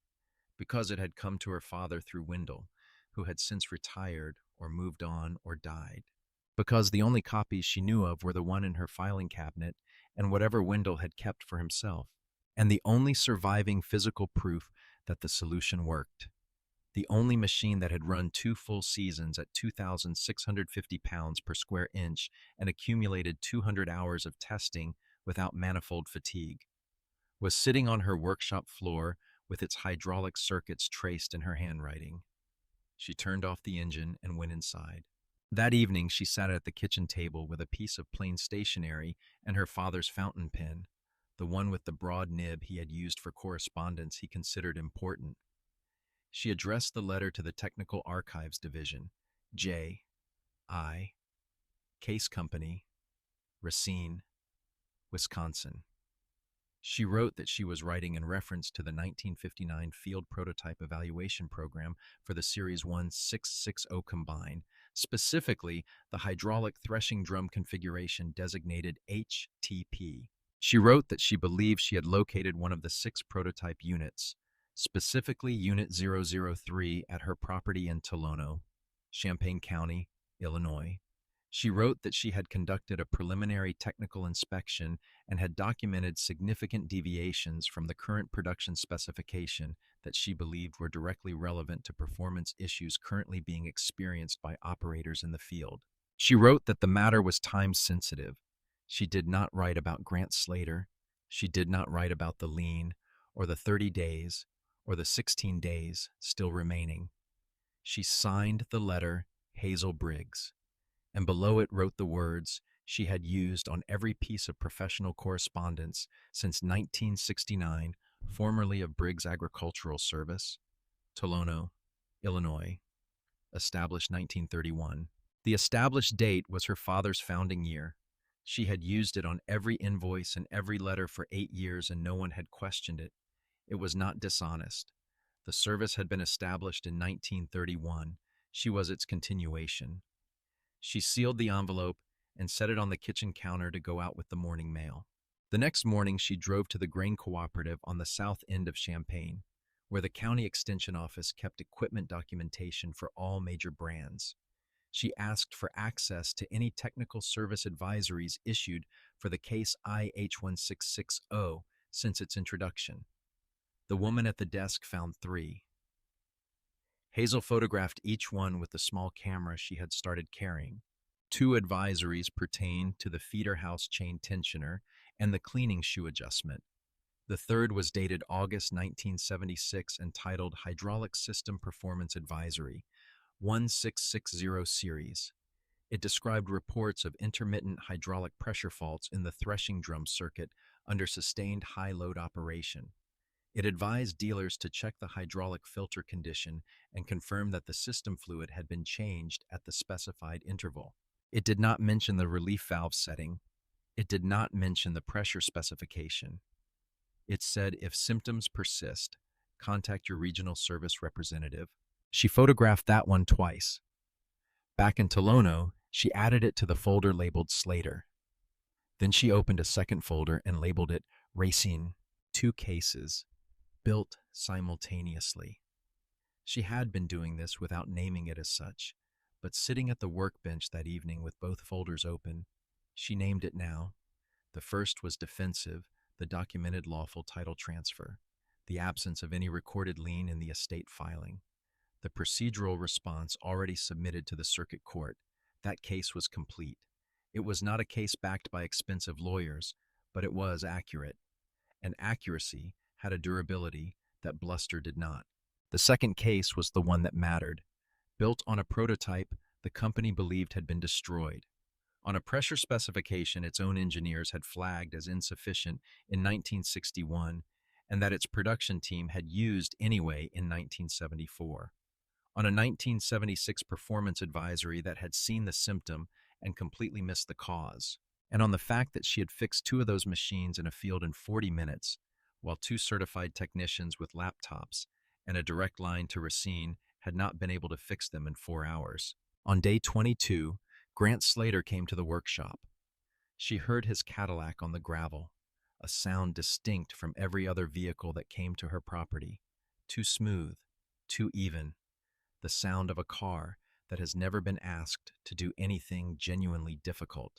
because it had come to her father through Wendell, who had since retired or moved on or died, because the only copies she knew of were the one in her filing cabinet and whatever Wendell had kept for himself, and the only surviving physical proof that the solution worked. The only machine that had run 2 full seasons at 2,650 pounds per square inch and accumulated 200 hours of testing without manifold fatigue, was sitting on her workshop floor with its hydraulic circuits traced in her handwriting. She turned off the engine and went inside. That evening, she sat at the kitchen table with a piece of plain stationery and her father's fountain pen, the one with the broad nib he had used for correspondence he considered important. She addressed the letter to the Technical Archives Division, J.I. Case Company, Racine, Wisconsin. She wrote that she was writing in reference to the 1959 Field Prototype Evaluation Program for the Series 1660 combine, specifically the hydraulic threshing drum configuration designated HTP. She wrote that she believed she had located one of the 6 prototype units, specifically Unit 003 at her property in Tolono, Champaign County, Illinois. She wrote that she had conducted a preliminary technical inspection and had documented significant deviations from the current production specification that she believed were directly relevant to performance issues currently being experienced by operators in the field. She wrote that the matter was time-sensitive. She did not write about Grant Slater. She did not write about the lien, or the 30 days, or the 16 days still remaining. She signed the letter Hazel Briggs, and below it wrote the words she had used on every piece of professional correspondence since 1969, formerly of Briggs Agricultural Service, Tolono, Illinois, established 1931. The established date was her father's founding year. She had used it on every invoice and every letter for 8 years, and no one had questioned it. It was not dishonest. The service had been established in 1931. She was its continuation. She sealed the envelope and set it on the kitchen counter to go out with the morning mail. The next morning, she drove to the grain cooperative on the south end of Champaign, where the county extension office kept equipment documentation for all major brands. She asked for access to any technical service advisories issued for the Case IH1660 since its introduction. The woman at the desk found 3. Hazel photographed each one with the small camera she had started carrying. 2 advisories pertained to the feeder house chain tensioner and the cleaning shoe adjustment. The third was dated August 1976 and titled Hydraulic System Performance Advisory, 1660 series. It described reports of intermittent hydraulic pressure faults in the threshing drum circuit under sustained high-load operation. It advised dealers to check the hydraulic filter condition and confirm that the system fluid had been changed at the specified interval. It did not mention the relief valve setting. It did not mention the pressure specification. It said, if symptoms persist, contact your regional service representative. She photographed that one twice. Back in Tolono, she added it to the folder labeled Slater. Then she opened a second folder and labeled it Racine, 2 cases. built simultaneously. She had been doing this without naming it as such, but sitting at the workbench that evening with both folders open, she named it now. The first was defensive, the documented lawful title transfer, the absence of any recorded lien in the estate filing. The procedural response already submitted to the circuit court. That case was complete. It was not a case backed by expensive lawyers, but it was accurate. And accuracy had a durability that bluster did not. The second case was the one that mattered. Built on a prototype the company believed had been destroyed. On a pressure specification its own engineers had flagged as insufficient in 1961 and that its production team had used anyway in 1974. On a 1976 performance advisory that had seen the symptom and completely missed the cause. And on the fact that she had fixed two of those machines in a field in 40 minutes, while two certified technicians with laptops and a direct line to Racine had not been able to fix them in 4 hours. On day 22, Grant Slater came to the workshop. She heard his Cadillac on the gravel, a sound distinct from every other vehicle that came to her property. Too smooth, too even. The sound of a car that has never been asked to do anything genuinely difficult.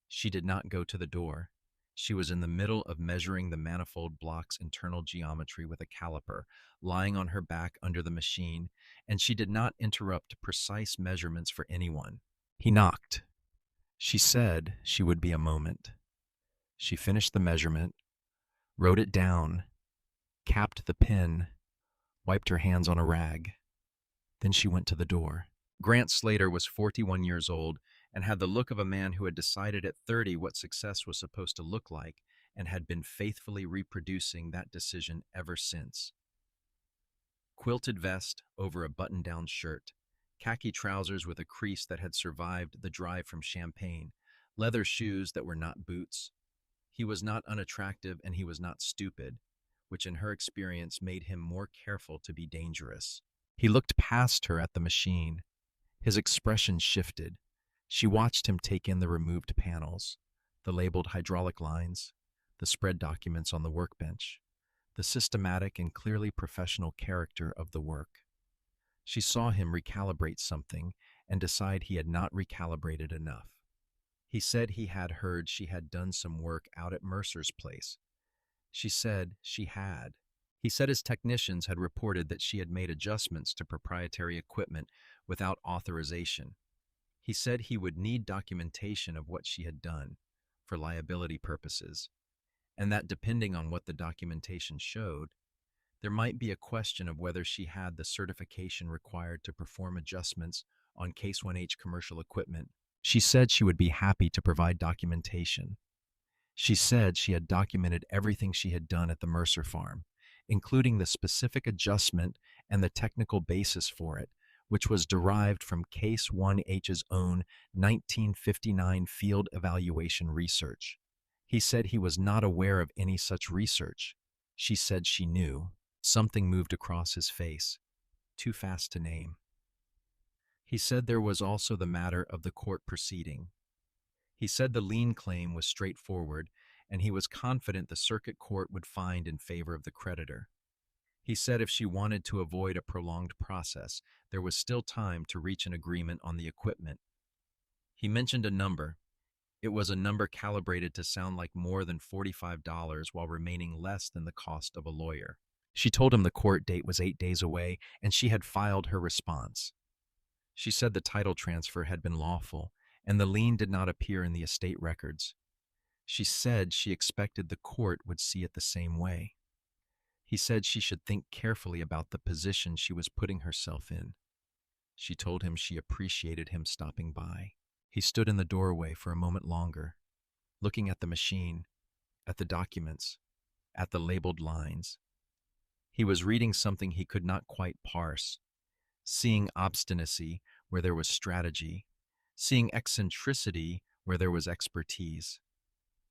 She did not go to the door. She was in the middle of measuring the manifold block's internal geometry with a caliper, lying on her back under the machine, and she did not interrupt precise measurements for anyone. He knocked. She said she would be a moment. She finished the measurement, wrote it down, capped the pen, wiped her hands on a rag. Then she went to the door. Grant Slater was 41 years old and had the look of a man who had decided at 30 what success was supposed to look like and had been faithfully reproducing that decision ever since. Quilted vest over a button-down shirt, khaki trousers with a crease that had survived the drive from Champaign, leather shoes that were not boots. He was not unattractive and he was not stupid, which in her experience made him more careful to be dangerous. He looked past her at the machine. His expression shifted. She watched him take in the removed panels, the labeled hydraulic lines, the spread documents on the workbench, the systematic and clearly professional character of the work. She saw him recalibrate something and decide he had not recalibrated enough. He said he had heard she had done some work out at Mercer's place. She said she had. He said his technicians had reported that she had made adjustments to proprietary equipment without authorization. He said he would need documentation of what she had done, for liability purposes, and that depending on what the documentation showed, there might be a question of whether she had the certification required to perform adjustments on Case 1H commercial equipment. She said she would be happy to provide documentation. She said she had documented everything she had done at the Mercer farm, including the specific adjustment and the technical basis for it, which was derived from Case 1H's own 1959 field evaluation research. He said he was not aware of any such research. She said she knew. Something moved across his face, too fast to name. He said there was also the matter of the court proceeding. He said the lien claim was straightforward, and he was confident the circuit court would find in favor of the creditor. He said if she wanted to avoid a prolonged process, there was still time to reach an agreement on the equipment. He mentioned a number. It was a number calibrated to sound like more than $45 while remaining less than the cost of a lawyer. She told him the court date was 8 days away, and she had filed her response. She said the title transfer had been lawful, and the lien did not appear in the estate records. She said she expected the court would see it the same way. He said she should think carefully about the position she was putting herself in. She told him she appreciated him stopping by. He stood in the doorway for a moment longer, looking at the machine, at the documents, at the labeled lines. He was reading something he could not quite parse, seeing obstinacy where there was strategy, seeing eccentricity where there was expertise.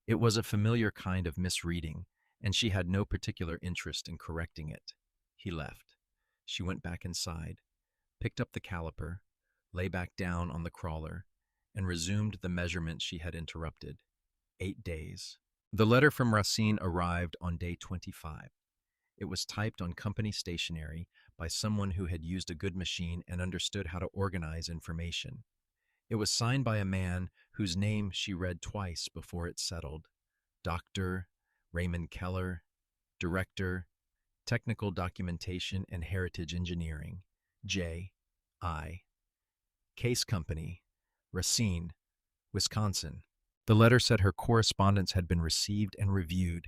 It was a familiar kind of misreading, and she had no particular interest in correcting it. He left. She went back inside, picked up the caliper, lay back down on the crawler, and resumed the measurement she had interrupted. 8 days. The letter from Racine arrived on day 25. It was typed on company stationery by someone who had used a good machine and understood how to organize information. It was signed by a man whose name she read twice before it settled. Dr. Raymond Keller, Director, Technical Documentation and Heritage Engineering, J.I. Case Company, Racine, Wisconsin. The letter said her correspondence had been received and reviewed.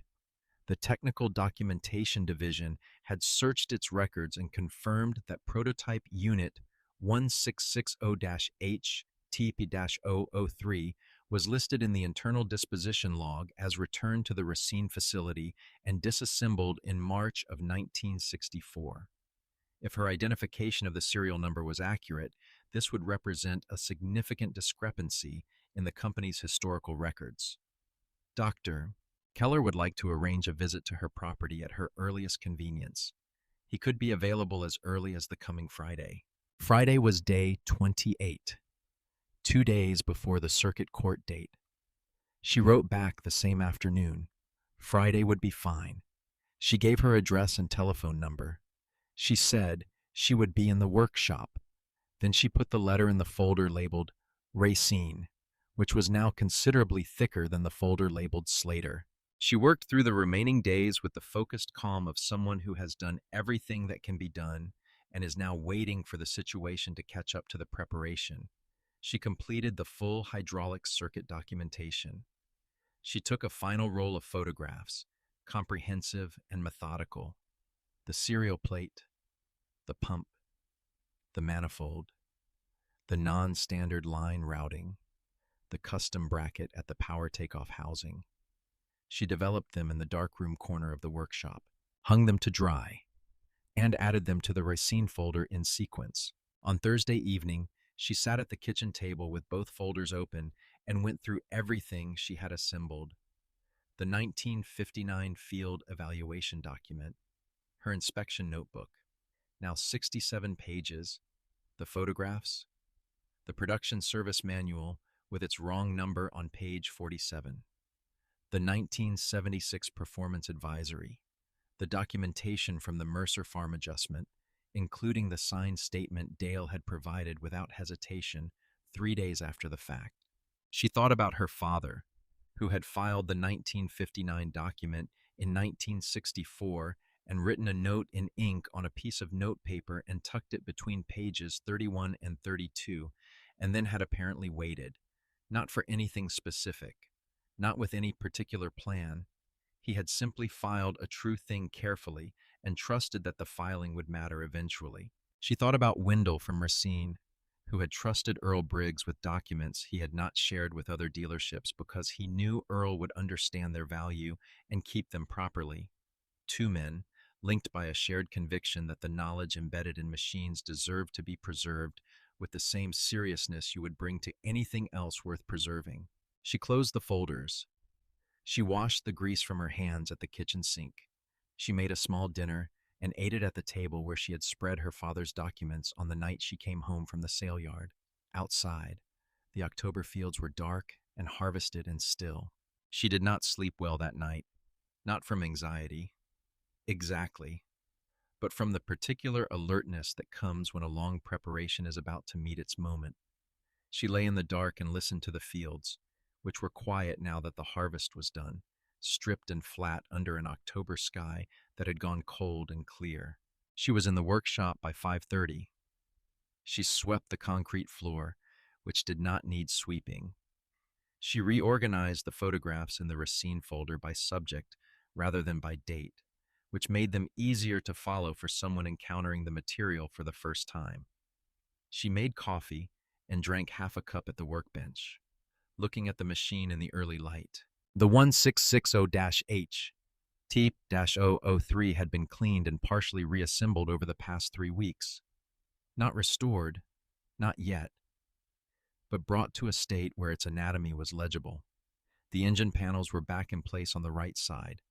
The Technical Documentation Division had searched its records and confirmed that prototype unit 1660-H TP-003 was listed in the internal disposition log as returned to the Racine facility and disassembled in March of 1964. If her identification of the serial number was accurate, this would represent a significant discrepancy in the company's historical records. Dr. Keller would like to arrange a visit to her property at her earliest convenience. He could be available as early as the coming Friday. Friday was day 28, 2 days before the circuit court date. She wrote back the same afternoon. Friday would be fine. She gave her address and telephone number. She said she would be in the workshop. Then she put the letter in the folder labeled Racine, which was now considerably thicker than the folder labeled Slater. She worked through the remaining days with the focused calm of someone who has done everything that can be done and is now waiting for the situation to catch up to the preparation. She completed the full hydraulic circuit documentation. She took a final roll of photographs, comprehensive and methodical. The serial plate, the pump, the manifold, the non-standard line routing, the custom bracket at the power takeoff housing. She developed them in the darkroom corner of the workshop, hung them to dry, and added them to the Racine folder in sequence. On Thursday evening, she sat at the kitchen table with both folders open and went through everything she had assembled. The 1959 field evaluation document, her inspection notebook, now 67 pages, the photographs, the production service manual with its wrong number on page 47, the 1976 performance advisory, the documentation from the Mercer Farm adjustment, including the signed statement Dale had provided without hesitation 3 days after the fact. She thought about her father, who had filed the 1959 document in 1964 and written a note in ink on a piece of notepaper and tucked it between pages 31 and 32, and then had apparently waited, not for anything specific, not with any particular plan. He had simply filed a true thing carefully and trusted that the filing would matter eventually. She thought about Wendell from Racine, who had trusted Earl Briggs with documents he had not shared with other dealerships because he knew Earl would understand their value and keep them properly. Two men, linked by a shared conviction that the knowledge embedded in machines deserved to be preserved with the same seriousness you would bring to anything else worth preserving. She closed the folders. She washed the grease from her hands at the kitchen sink. She made a small dinner and ate it at the table where she had spread her father's documents on the night she came home from the sale yard. Outside, the October fields were dark and harvested and still. She did not sleep well that night, not from anxiety, exactly, but from the particular alertness that comes when a long preparation is about to meet its moment. She lay in the dark and listened to the fields, which were quiet now that the harvest was done, stripped and flat under an October sky that had gone cold and clear. She was in the workshop by 5:30. She swept the concrete floor, which did not need sweeping. She reorganized the photographs in the Racine folder by subject rather than by date, which made them easier to follow for someone encountering the material for the first time. She made coffee and drank half a cup at the workbench, looking at the machine in the early light. The 1660-H T-003 had been cleaned and partially reassembled over the past 3 weeks. Not restored, not yet, but brought to a state where its anatomy was legible. The engine panels were back in place on the right side,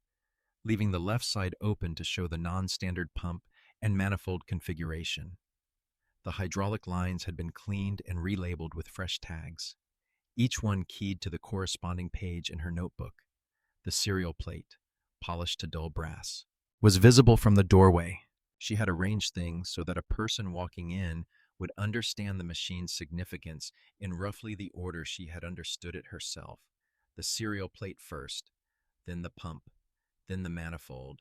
leaving the left side open to show the non-standard pump and manifold configuration. The hydraulic lines had been cleaned and relabeled with fresh tags, each one keyed to the corresponding page in her notebook, the serial plate, polished to dull brass. was visible from the doorway. She had arranged things so that a person walking in would understand the machine's significance in roughly the order she had understood it herself. The serial plate first, then the pump, then the manifold,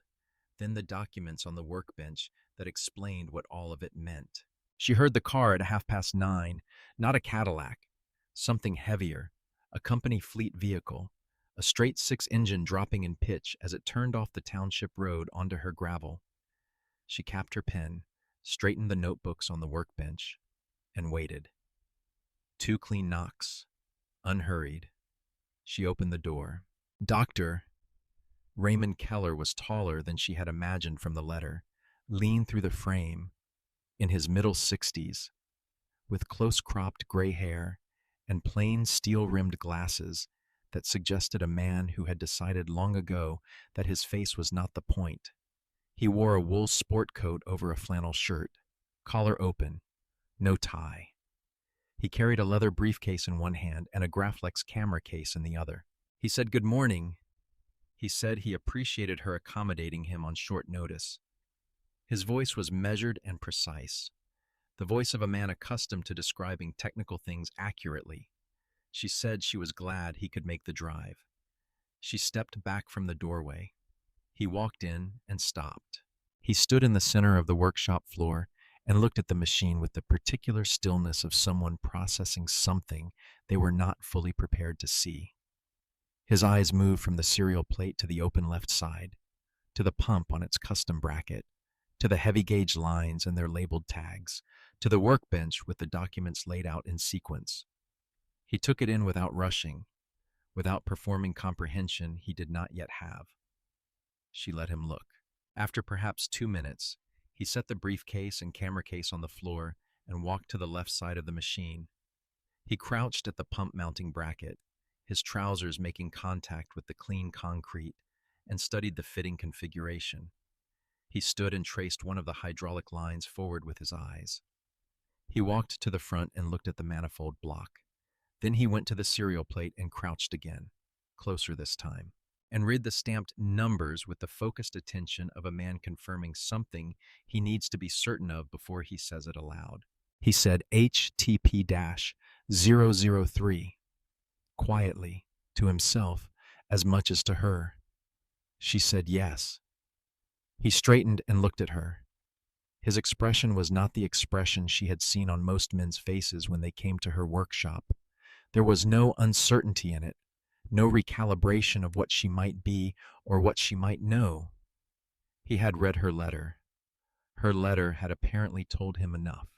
then the documents on the workbench that explained what all of it meant. She heard the car at 9:30, not a Cadillac, something heavier, a company fleet vehicle, a straight six engine dropping in pitch as it turned off the township road onto her gravel. She capped her pen, straightened the notebooks on the workbench, and waited. 2 clean knocks, unhurried. She opened the door. Dr. Raymond Keller was taller than she had imagined from the letter, lean through the frame, in his middle 60s, with close-cropped gray hair and plain steel-rimmed glasses that suggested a man who had decided long ago that his face was not the point. He wore a wool sport coat over a flannel shirt, collar open, no tie. He carried a leather briefcase in one hand and a Graflex camera case in the other. He said good morning. He said he appreciated her accommodating him on short notice. His voice was measured and precise, the voice of a man accustomed to describing technical things accurately. She said she was glad he could make the drive. She stepped back from the doorway. He walked in and stopped. He stood in the center of the workshop floor and looked at the machine with the particular stillness of someone processing something they were not fully prepared to see. His eyes moved from the serial plate to the open left side, to the pump on its custom bracket, to the heavy gauge lines and their labeled tags, to the workbench with the documents laid out in sequence. He took it in without rushing, without performing comprehension he did not yet have. She let him look. After perhaps 2 minutes, he set the briefcase and camera case on the floor and walked to the left side of the machine. He crouched at the pump mounting bracket, his trousers making contact with the clean concrete, and studied the fitting configuration. He stood and traced one of the hydraulic lines forward with his eyes. He walked to the front and looked at the manifold block. Then he went to the serial plate and crouched again, closer this time, and read the stamped numbers with the focused attention of a man confirming something he needs to be certain of before he says it aloud. He said HTP-003, quietly, to himself as much as to her. She said yes. He straightened and looked at her. His expression was not the expression she had seen on most men's faces when they came to her workshop. There was no uncertainty in it, no recalibration of what she might be or what she might know. He had read her letter. Her letter had apparently told him enough.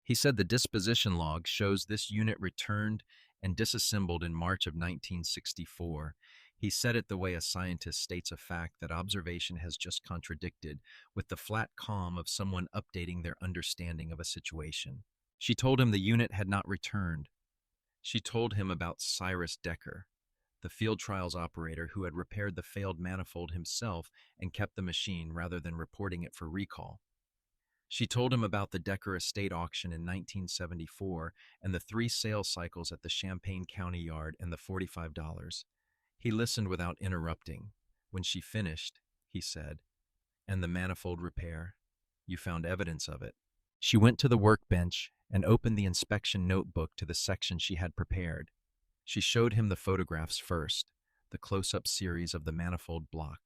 He said the disposition log shows this unit returned and disassembled in March of 1964. He said it the way a scientist states a fact that observation has just contradicted, with the flat calm of someone updating their understanding of a situation. She told him the unit had not returned. She told him about Cyrus Decker, the field trials operator who had repaired the failed manifold himself and kept the machine rather than reporting it for recall. She told him about the Decker estate auction in 1974 and the 3 sales cycles at the Champaign County Yard and the $45. He listened without interrupting. When she finished, he said, "And the manifold repair? You found evidence of it." She went to the workbench and opened the inspection notebook to the section she had prepared. She showed him the photographs first, the close-up series of the manifold block,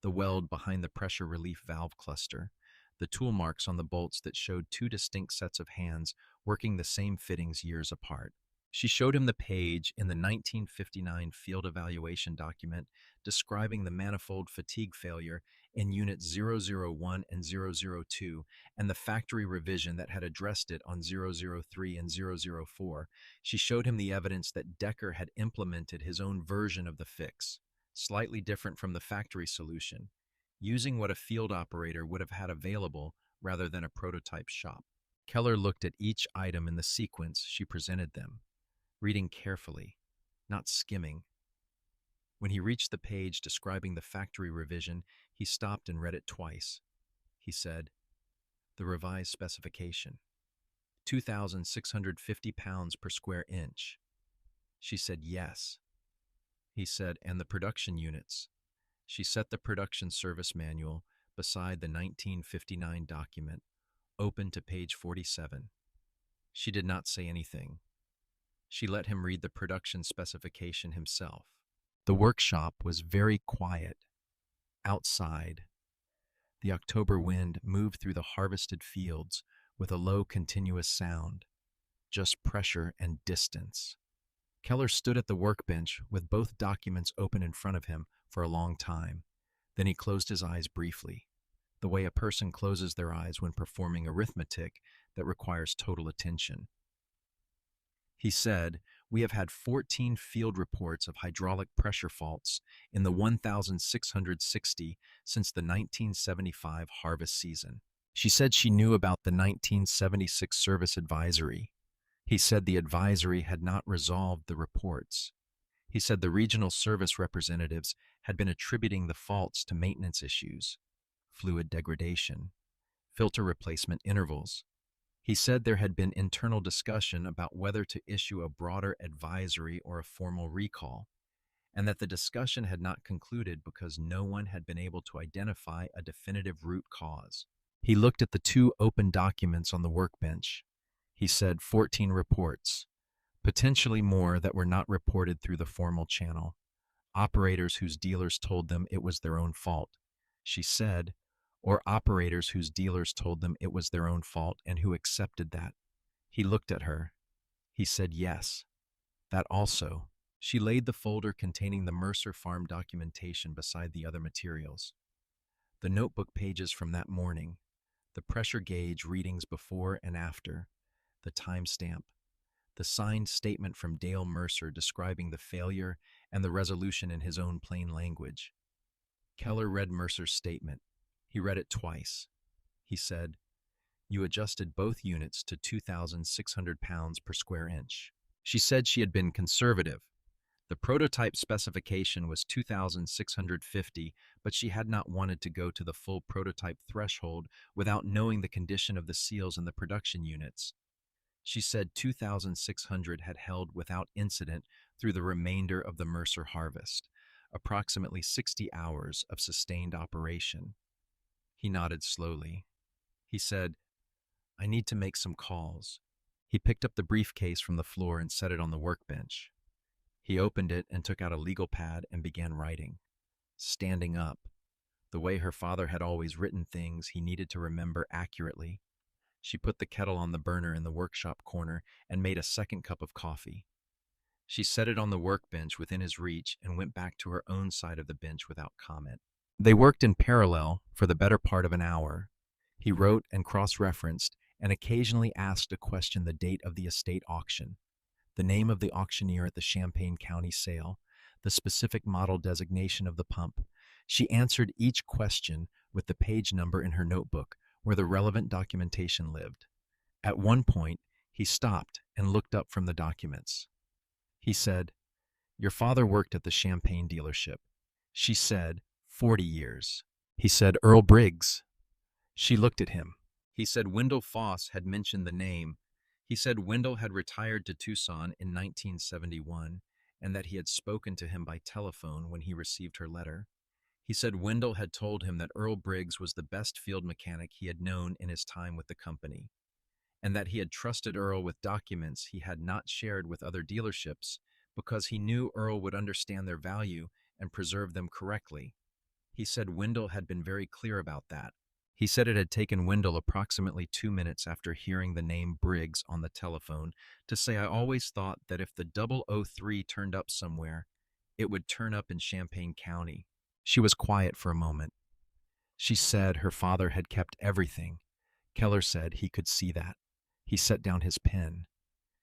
the weld behind the pressure relief valve cluster, the tool marks on the bolts that showed 2 distinct sets of hands working the same fittings years apart. She showed him the page in the 1959 field evaluation document describing the manifold fatigue failure in Unit 001 and 002 and the factory revision that had addressed it on 003 and 004. She showed him the evidence that Decker had implemented his own version of the fix, slightly different from the factory solution, using what a field operator would have had available rather than a prototype shop. Keller looked at each item in the sequence she presented them, reading carefully, not skimming. When he reached the page describing the factory revision, he stopped and read it twice. He said, "The revised specification, 2,650 pounds per square inch." She said, "Yes." He said, "And the production units." She set the production service manual, beside the 1959 document, open to page 47. She did not say anything. She let him read the production specification himself. The workshop was very quiet. Outside, the October wind moved through the harvested fields with a low, continuous sound, just pressure and distance. Keller stood at the workbench with both documents open in front of him for a long time. Then he closed his eyes briefly, the way a person closes their eyes when performing arithmetic that requires total attention. He said, "We have had 14 field reports of hydraulic pressure faults in the 1,660 since the 1975 harvest season." She said she knew about the 1976 service advisory. He said the advisory had not resolved the reports. He said the regional service representatives had been attributing the faults to maintenance issues, fluid degradation, filter replacement intervals. He said there had been internal discussion about whether to issue a broader advisory or a formal recall, and that the discussion had not concluded because no one had been able to identify a definitive root cause. He looked at the two open documents on the workbench. He said 14 reports, potentially more that were not reported through the formal channel. Operators whose dealers told them it was their own fault. She said, or operators whose dealers told them it was their own fault and who accepted that. He looked at her. He said yes, that also. She laid the folder containing the Mercer Farm documentation beside the other materials. The notebook pages from that morning, the pressure gauge readings before and after, the timestamp, the signed statement from Dale Mercer describing the failure and the resolution in his own plain language. Keller read Mercer's statement. He read it twice. He said, "You adjusted both units to 2,600 pounds per square inch." She said she had been conservative. The prototype specification was 2,650, but she had not wanted to go to the full prototype threshold without knowing the condition of the seals in the production units. She said 2,600 had held without incident through the remainder of the Mercer harvest, approximately 60 hours of sustained operation. He nodded slowly. He said, "I need to make some calls." He picked up the briefcase from the floor and set it on the workbench. He opened it and took out a legal pad and began writing, standing up, the way her father had always written things he needed to remember accurately. She put the kettle on the burner in the workshop corner and made a second cup of coffee. She set it on the workbench within his reach and went back to her own side of the bench without comment. They worked in parallel for the better part of an hour. He wrote and cross-referenced and occasionally asked a question: the date of the estate auction, the name of the auctioneer at the Champaign County sale, the specific model designation of the pump. She answered each question with the page number in her notebook where the relevant documentation lived. At one point, he stopped and looked up from the documents. He said, "Your father worked at the Champaign dealership." She said, 40 years. He said, "Earl Briggs." She looked at him. He said Wendell Foss had mentioned the name. He said Wendell had retired to Tucson in 1971 and that he had spoken to him by telephone when he received her letter. He said Wendell had told him that Earl Briggs was the best field mechanic he had known in his time with the company, and that he had trusted Earl with documents he had not shared with other dealerships because he knew Earl would understand their value and preserve them correctly. He said Wendell had been very clear about that. He said it had taken Wendell approximately 2 minutes after hearing the name Briggs on the telephone to say, "I always thought that if the 003 turned up somewhere, it would turn up in Champaign County." She was quiet for a moment. She said her father had kept everything. Keller said he could see that. He set down his pen.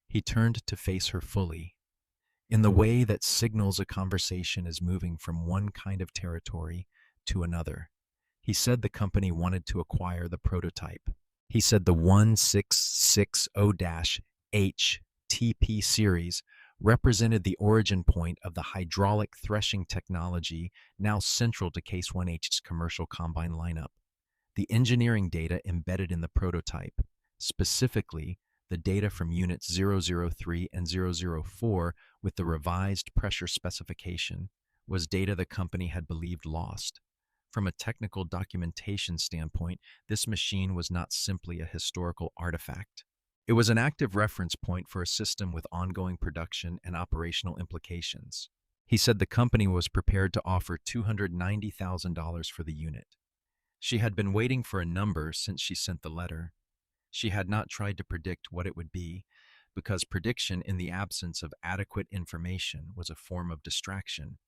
He turned to face her fully, in the way that signals a conversation is moving from one kind of territory to another. He said the company wanted to acquire the prototype. He said the 1660-H TP series represented the origin point of the hydraulic threshing technology now central to Case 1H's commercial combine lineup. The engineering data embedded in the prototype, specifically the data from units 003 and 004 with the revised pressure specification, was data the company had believed lost. From a technical documentation standpoint, this machine was not simply a historical artifact. It was an active reference point for a system with ongoing production and operational implications. He said the company was prepared to offer $290,000 for the unit. She had been waiting for a number since she sent the letter. She had not tried to predict what it would be, because prediction in the absence of adequate information was a form of distraction.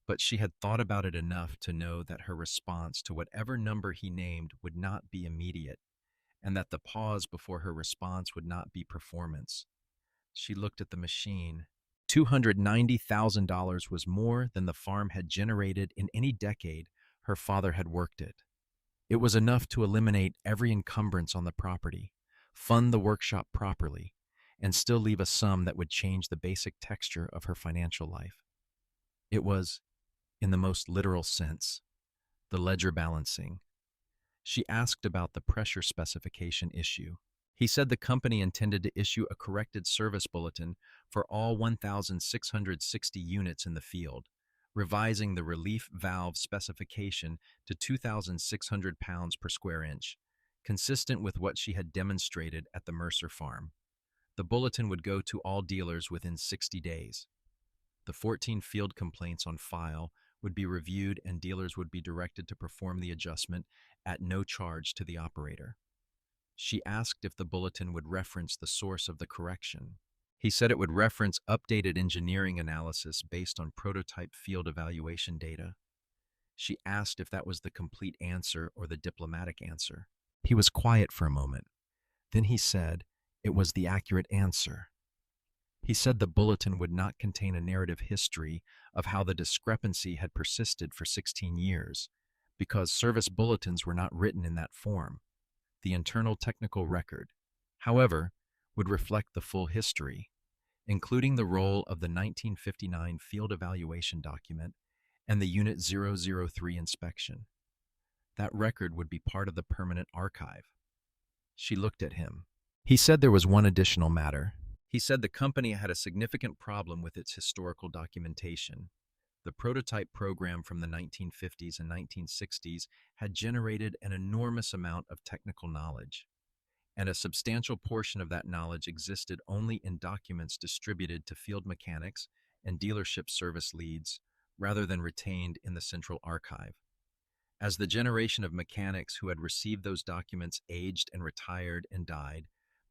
But she had thought about it enough to know that her response to whatever number he named would not be immediate, and that the pause before her response would not be performance. She looked at the machine. $290,000 was more than the farm had generated in any decade her father had worked it. It was enough to eliminate every encumbrance on the property, fund the workshop properly, and still leave a sum that would change the basic texture of her financial life. It was, in the most literal sense, the ledger balancing. She asked about the pressure specification issue. He said the company intended to issue a corrected service bulletin for all 1,660 units in the field, revising the relief valve specification to 2,600 pounds per square inch, consistent with what she had demonstrated at the Mercer farm. The bulletin would go to all dealers within 60 days. The 14 field complaints on file would be reviewed and dealers would be directed to perform the adjustment at no charge to the operator. She asked if the bulletin would reference the source of the correction. He said it would reference updated engineering analysis based on prototype field evaluation data. She asked if that was the complete answer or the diplomatic answer. He was quiet for a moment. Then he said it was the accurate answer. He said the bulletin would not contain a narrative history of how the discrepancy had persisted for 16 years, because service bulletins were not written in that form. The internal technical record, however, would reflect the full history, including the role of the 1959 field evaluation document and the Unit 003 inspection. That record would be part of the permanent archive. She looked at him. He said there was one additional matter. He said the company had a significant problem with its historical documentation. The prototype program from the 1950s and 1960s had generated an enormous amount of technical knowledge, and a substantial portion of that knowledge existed only in documents distributed to field mechanics and dealership service leads, rather than retained in the central archive. As the generation of mechanics who had received those documents aged and retired and died,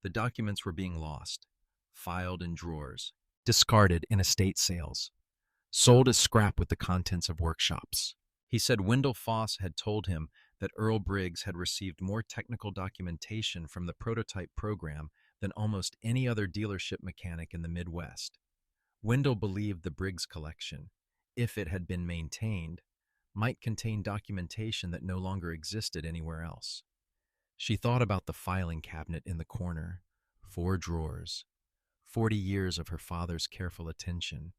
the documents were being lost, filed in drawers, discarded in estate sales, sold as scrap with the contents of workshops. He said Wendell Foss had told him that Earl Briggs had received more technical documentation from the prototype program than almost any other dealership mechanic in the Midwest. Wendell believed the Briggs collection, if it had been maintained, might contain documentation that no longer existed anywhere else. She thought about the filing cabinet in the corner, 4 drawers, 40 years of her father's careful attention.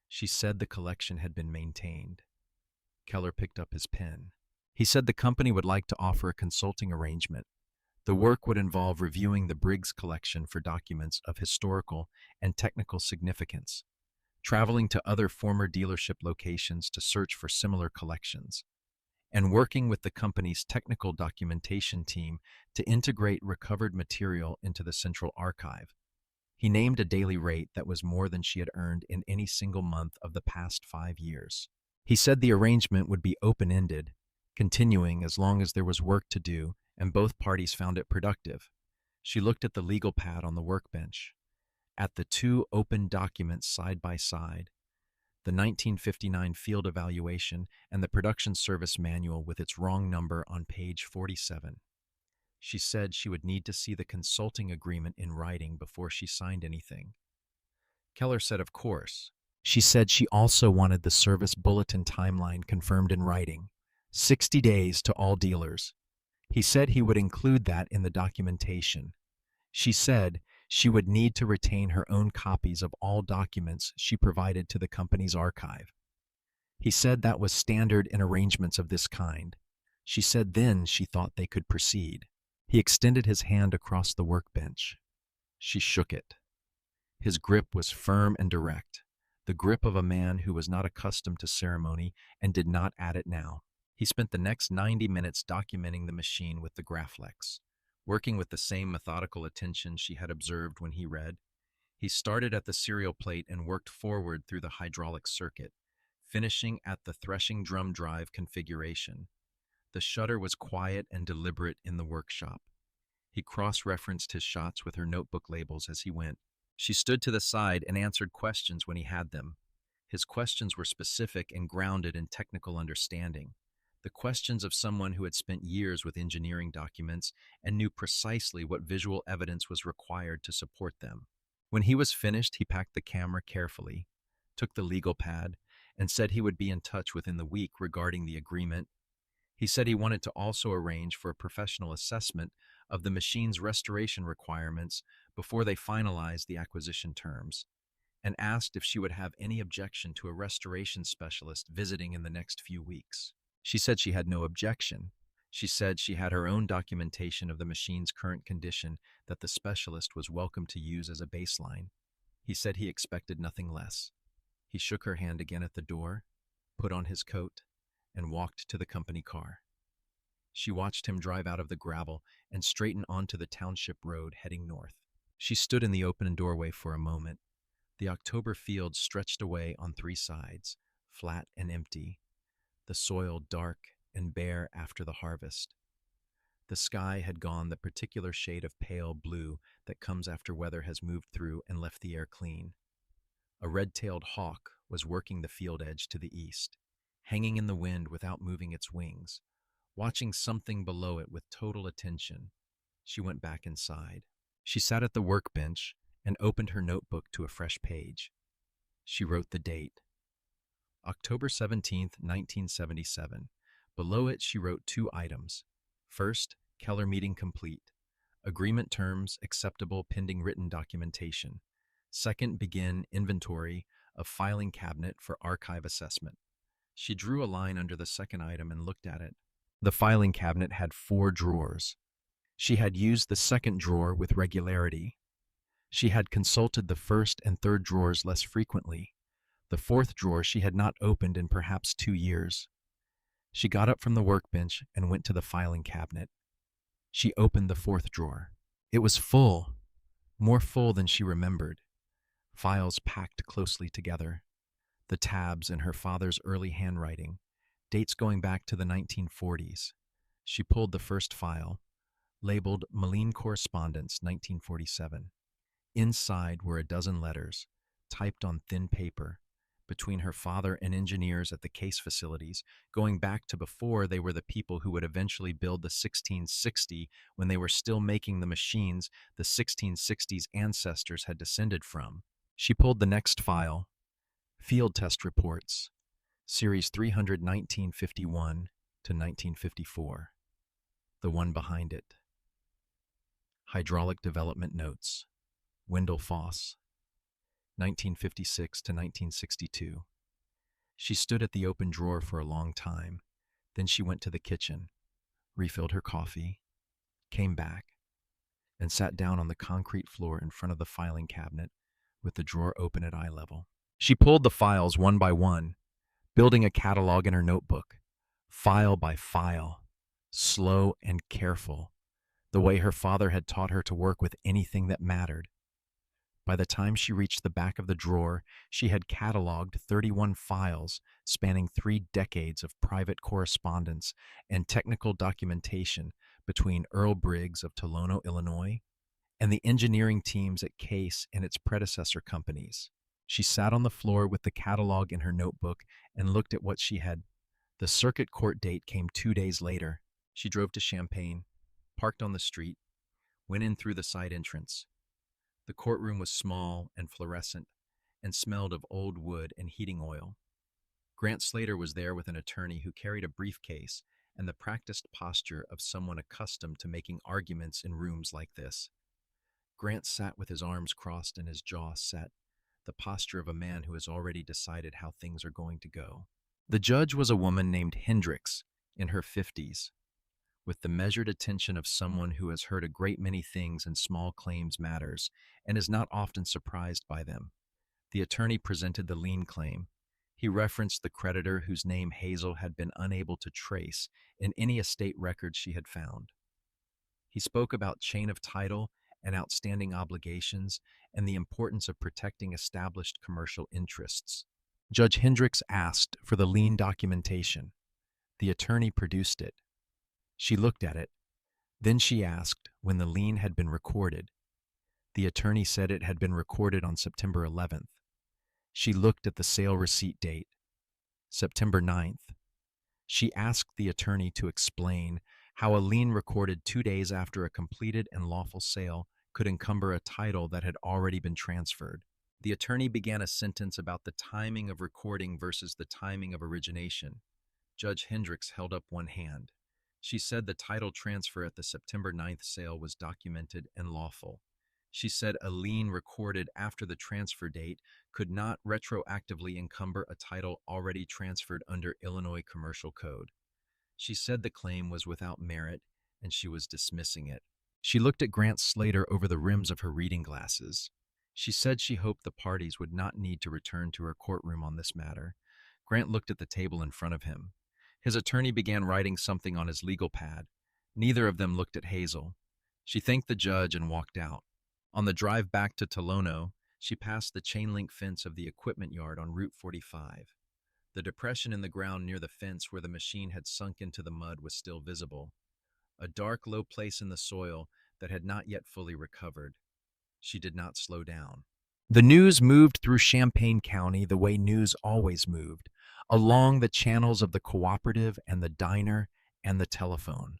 She said the collection had been maintained. Keller picked up his pen. He said the company would like to offer a consulting arrangement. The work would involve reviewing the Briggs collection for documents of historical and technical significance, traveling to other former dealership locations to search for similar collections, and working with the company's technical documentation team to integrate recovered material into the central archive. He named a daily rate that was more than she had earned in any single month of the past 5 years. He said the arrangement would be open-ended, continuing as long as there was work to do and both parties found it productive. She looked at the legal pad on the workbench, at the 2 open documents side by side, the 1959 field evaluation and the production service manual with its wrong number on page 47. She said she would need to see the consulting agreement in writing before she signed anything. Keller said of course. She said she also wanted the service bulletin timeline confirmed in writing, 60 days to all dealers. He said he would include that in the documentation. She said she would need to retain her own copies of all documents she provided to the company's archive. He said that was standard in arrangements of this kind. She said then she thought they could proceed. He extended his hand across the workbench. She shook it. His grip was firm and direct, the grip of a man who was not accustomed to ceremony and did not add it now. He spent the next 90 minutes documenting the machine with the Graflex, working with the same methodical attention she had observed when he read. He started at the serial plate and worked forward through the hydraulic circuit, finishing at the threshing drum drive configuration. The shutter was quiet and deliberate in the workshop. He cross-referenced his shots with her notebook labels as he went. She stood to the side and answered questions when he had them. His questions were specific and grounded in technical understanding. The questions of someone who had spent years with engineering documents and knew precisely what visual evidence was required to support them. When he was finished, he packed the camera carefully, took the legal pad, and said he would be in touch within the week regarding the agreement. He said he wanted to also arrange for a professional assessment of the machine's restoration requirements before they finalized the acquisition terms, and asked if she would have any objection to a restoration specialist visiting in the next few weeks. She said she had no objection. She said she had her own documentation of the machine's current condition that the specialist was welcome to use as a baseline. He said he expected nothing less. He shook her hand again at the door, put on his coat, and walked to the company car. She watched him drive out of the gravel and straighten onto the township road heading north. She stood in the open doorway for a moment. The October field stretched away on three sides, flat and empty, the soil dark and bare after the harvest. The sky had gone the particular shade of pale blue that comes after weather has moved through and left the air clean. A red-tailed hawk was working the field edge to the east, hanging in the wind without moving its wings, watching something below it with total attention. She went back inside. She sat at the workbench and opened her notebook to a fresh page. She wrote the date, October 17th, 1977. Below it, she wrote two items. First, Keller meeting complete. Agreement terms acceptable pending written documentation. Second, begin inventory of filing cabinet for archive assessment. She drew a line under the second item and looked at it. The filing cabinet had 4 drawers. She had used the second drawer with regularity. She had consulted the first and third drawers less frequently. The fourth drawer she had not opened in perhaps 2 years. She got up from the workbench and went to the filing cabinet. She opened the fourth drawer. It was full, more full than she remembered. Files packed closely together. The tabs in her father's early handwriting, dates going back to the 1940s. She pulled the first file, labeled Moline Correspondence, 1947. Inside were a dozen letters, typed on thin paper, between her father and engineers at the case facilities, going back to before they were the people who would eventually build the 1660 when they were still making the machines the 1660's ancestors had descended from. She pulled the next file, Field Test Reports, Series 300 1951 to 1954. The one behind it. Hydraulic Development Notes, Wendell Foss, 1956 to 1962. She stood at the open drawer for a long time. Then she went to the kitchen, refilled her coffee, came back, and sat down on the concrete floor in front of the filing cabinet with the drawer open at eye level. She pulled the files one by one, building a catalog in her notebook, file by file, slow and careful, the way her father had taught her to work with anything that mattered. By the time she reached the back of the drawer, she had cataloged 31 files spanning 3 decades of private correspondence and technical documentation between Earl Briggs of Tolono, Illinois, and the engineering teams at Case and its predecessor companies. She sat on the floor with the catalog in her notebook and looked at what she had. The circuit court date came 2 days later. She drove to Champaign, parked on the street, went in through the side entrance. The courtroom was small and fluorescent and smelled of old wood and heating oil. Grant Slater was there with an attorney who carried a briefcase and the practiced posture of someone accustomed to making arguments in rooms like this. Grant sat with his arms crossed and his jaw set, the posture of a man who has already decided how things are going to go. The judge was a woman named Hendricks, in her 50s, with the measured attention of someone who has heard a great many things in small claims matters and is not often surprised by them. The attorney presented the lien claim. He referenced the creditor whose name Hazel had been unable to trace in any estate records she had found. He spoke about chain of title and outstanding obligations and the importance of protecting established commercial interests. Judge Hendricks asked for the lien documentation. The attorney produced it. She looked at it. Then she asked when the lien had been recorded. The attorney said it had been recorded on September 11th. She looked at the sale receipt date, September 9th. She asked the attorney to explain how a lien recorded 2 days after a completed and lawful sale could encumber a title that had already been transferred. The attorney began a sentence about the timing of recording versus the timing of origination. Judge Hendricks held up one hand. She said the title transfer at the September 9th sale was documented and lawful. She said a lien recorded after the transfer date could not retroactively encumber a title already transferred under Illinois Commercial Code. She said the claim was without merit and she was dismissing it. She looked at Grant Slater over the rims of her reading glasses. She said she hoped the parties would not need to return to her courtroom on this matter. Grant looked at the table in front of him. His attorney began writing something on his legal pad. Neither of them looked at Hazel. She thanked the judge and walked out. On the drive back to Tolono, she passed the chain-link fence of the equipment yard on Route 45. The depression in the ground near the fence where the machine had sunk into the mud was still visible, a dark, low place in the soil that had not yet fully recovered. She did not slow down. The news moved through Champaign County the way news always moved, along the channels of the cooperative and the diner and the telephone.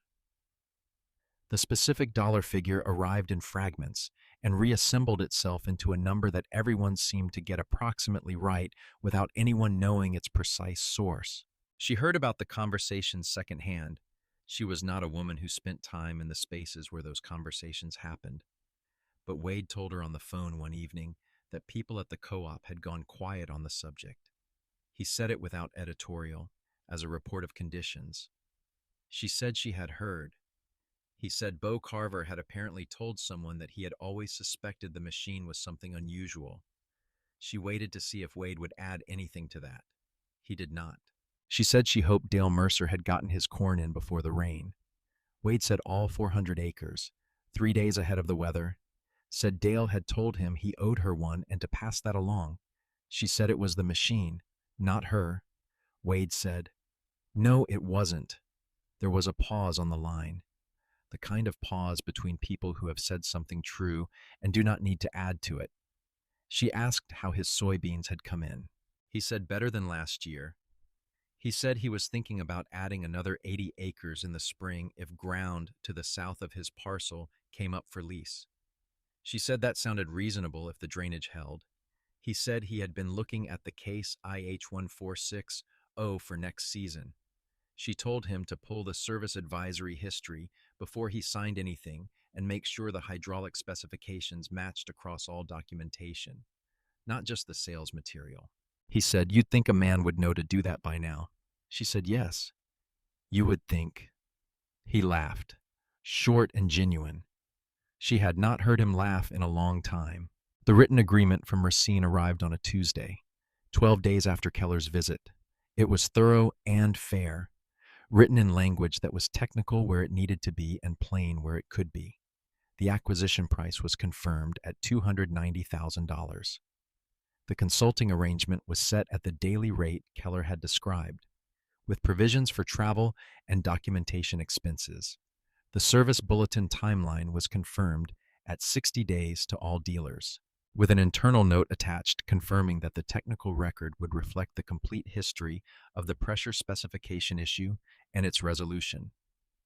The specific dollar figure arrived in fragments and reassembled itself into a number that everyone seemed to get approximately right without anyone knowing its precise source. She heard about the conversations secondhand. She was not a woman who spent time in the spaces where those conversations happened. But Wade told her on the phone one evening that people at the co-op had gone quiet on the subject. He said it without editorial, as a report of conditions. She said she had heard. He said Bo Carver had apparently told someone that he had always suspected the machine was something unusual. She waited to see if Wade would add anything to that. He did not. She said she hoped Dale Mercer had gotten his corn in before the rain. Wade said all 400 acres, 3 days ahead of the weather. Said Dale had told him he owed her one and to pass that along. She said it was the machine, not her. Wade said, "No, it wasn't." There was a pause on the line, the kind of pause between people who have said something true and do not need to add to it. She asked how his soybeans had come in. He said better than last year. He said he was thinking about adding another 80 acres in the spring if ground to the south of his parcel came up for lease. She said that sounded reasonable if the drainage held. He said he had been looking at the case IH1460 for next season. She told him to pull the service advisory history before he signed anything and make sure the hydraulic specifications matched across all documentation, not just the sales material. He said, "You'd think a man would know to do that by now." She said, "Yes, you would think." He laughed, short and genuine. She had not heard him laugh in a long time. The written agreement from Racine arrived on a Tuesday, 12 days after Keller's visit. It was thorough and fair, written in language that was technical where it needed to be and plain where it could be. The acquisition price was confirmed at $290,000. The consulting arrangement was set at the daily rate Keller had described, with provisions for travel and documentation expenses. The service bulletin timeline was confirmed at 60 days to all dealers, with an internal note attached confirming that the technical record would reflect the complete history of the pressure specification issue and its resolution,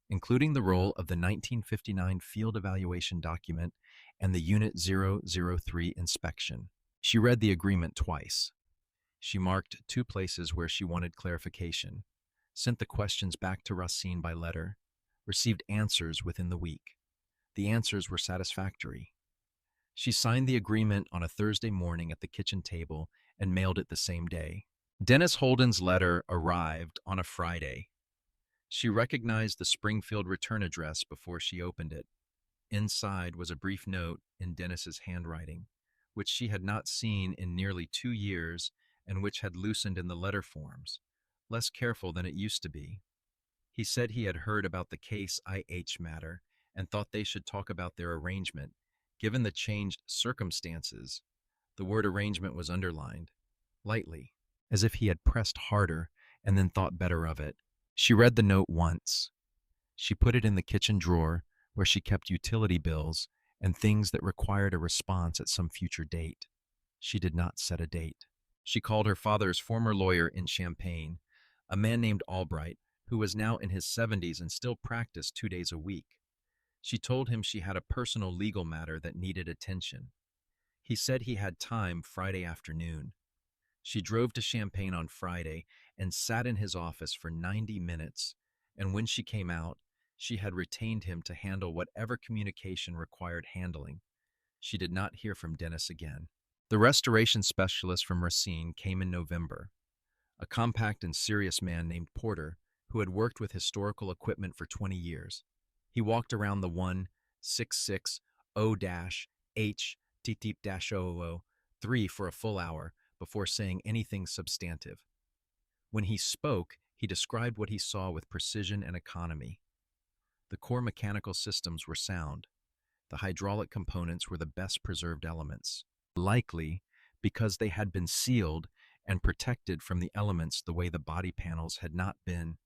including the role of the 1959 field evaluation document and the Unit 003 inspection. She read the agreement twice. She marked 2 places where she wanted clarification, sent the questions back to Racine by letter, received answers within the week. The answers were satisfactory. She signed the agreement on a Thursday morning at the kitchen table and mailed it the same day. Dennis Holden's letter arrived on a Friday. She recognized the Springfield return address before she opened it. Inside was a brief note in Dennis's handwriting, which she had not seen in nearly 2 years and which had loosened in the letter forms, less careful than it used to be. He said he had heard about the case IH matter and thought they should talk about their arrangement, given the changed circumstances. The word arrangement was underlined, lightly, as if he had pressed harder and then thought better of it. She read the note once. She put it in the kitchen drawer where she kept utility bills and things that required a response at some future date. She did not set a date. She called her father's former lawyer in Champaign, a man named Albright, who was now in his 70s and still practiced 2 days a week. She told him she had a personal legal matter that needed attention. He said he had time Friday afternoon. She drove to Champaign on Friday and sat in his office for 90 minutes, and when she came out, she had retained him to handle whatever communication required handling. She did not hear from Dennis again. The restoration specialist from Racine came in November, a compact and serious man named Porter who had worked with historical equipment for 20 years. He walked around the 1660-H-000-3 for a full hour before saying anything substantive. When he spoke, he described what he saw with precision and economy. The core mechanical systems were sound. The hydraulic components were the best preserved elements, likely because they had been sealed and protected from the elements the way the body panels had not been.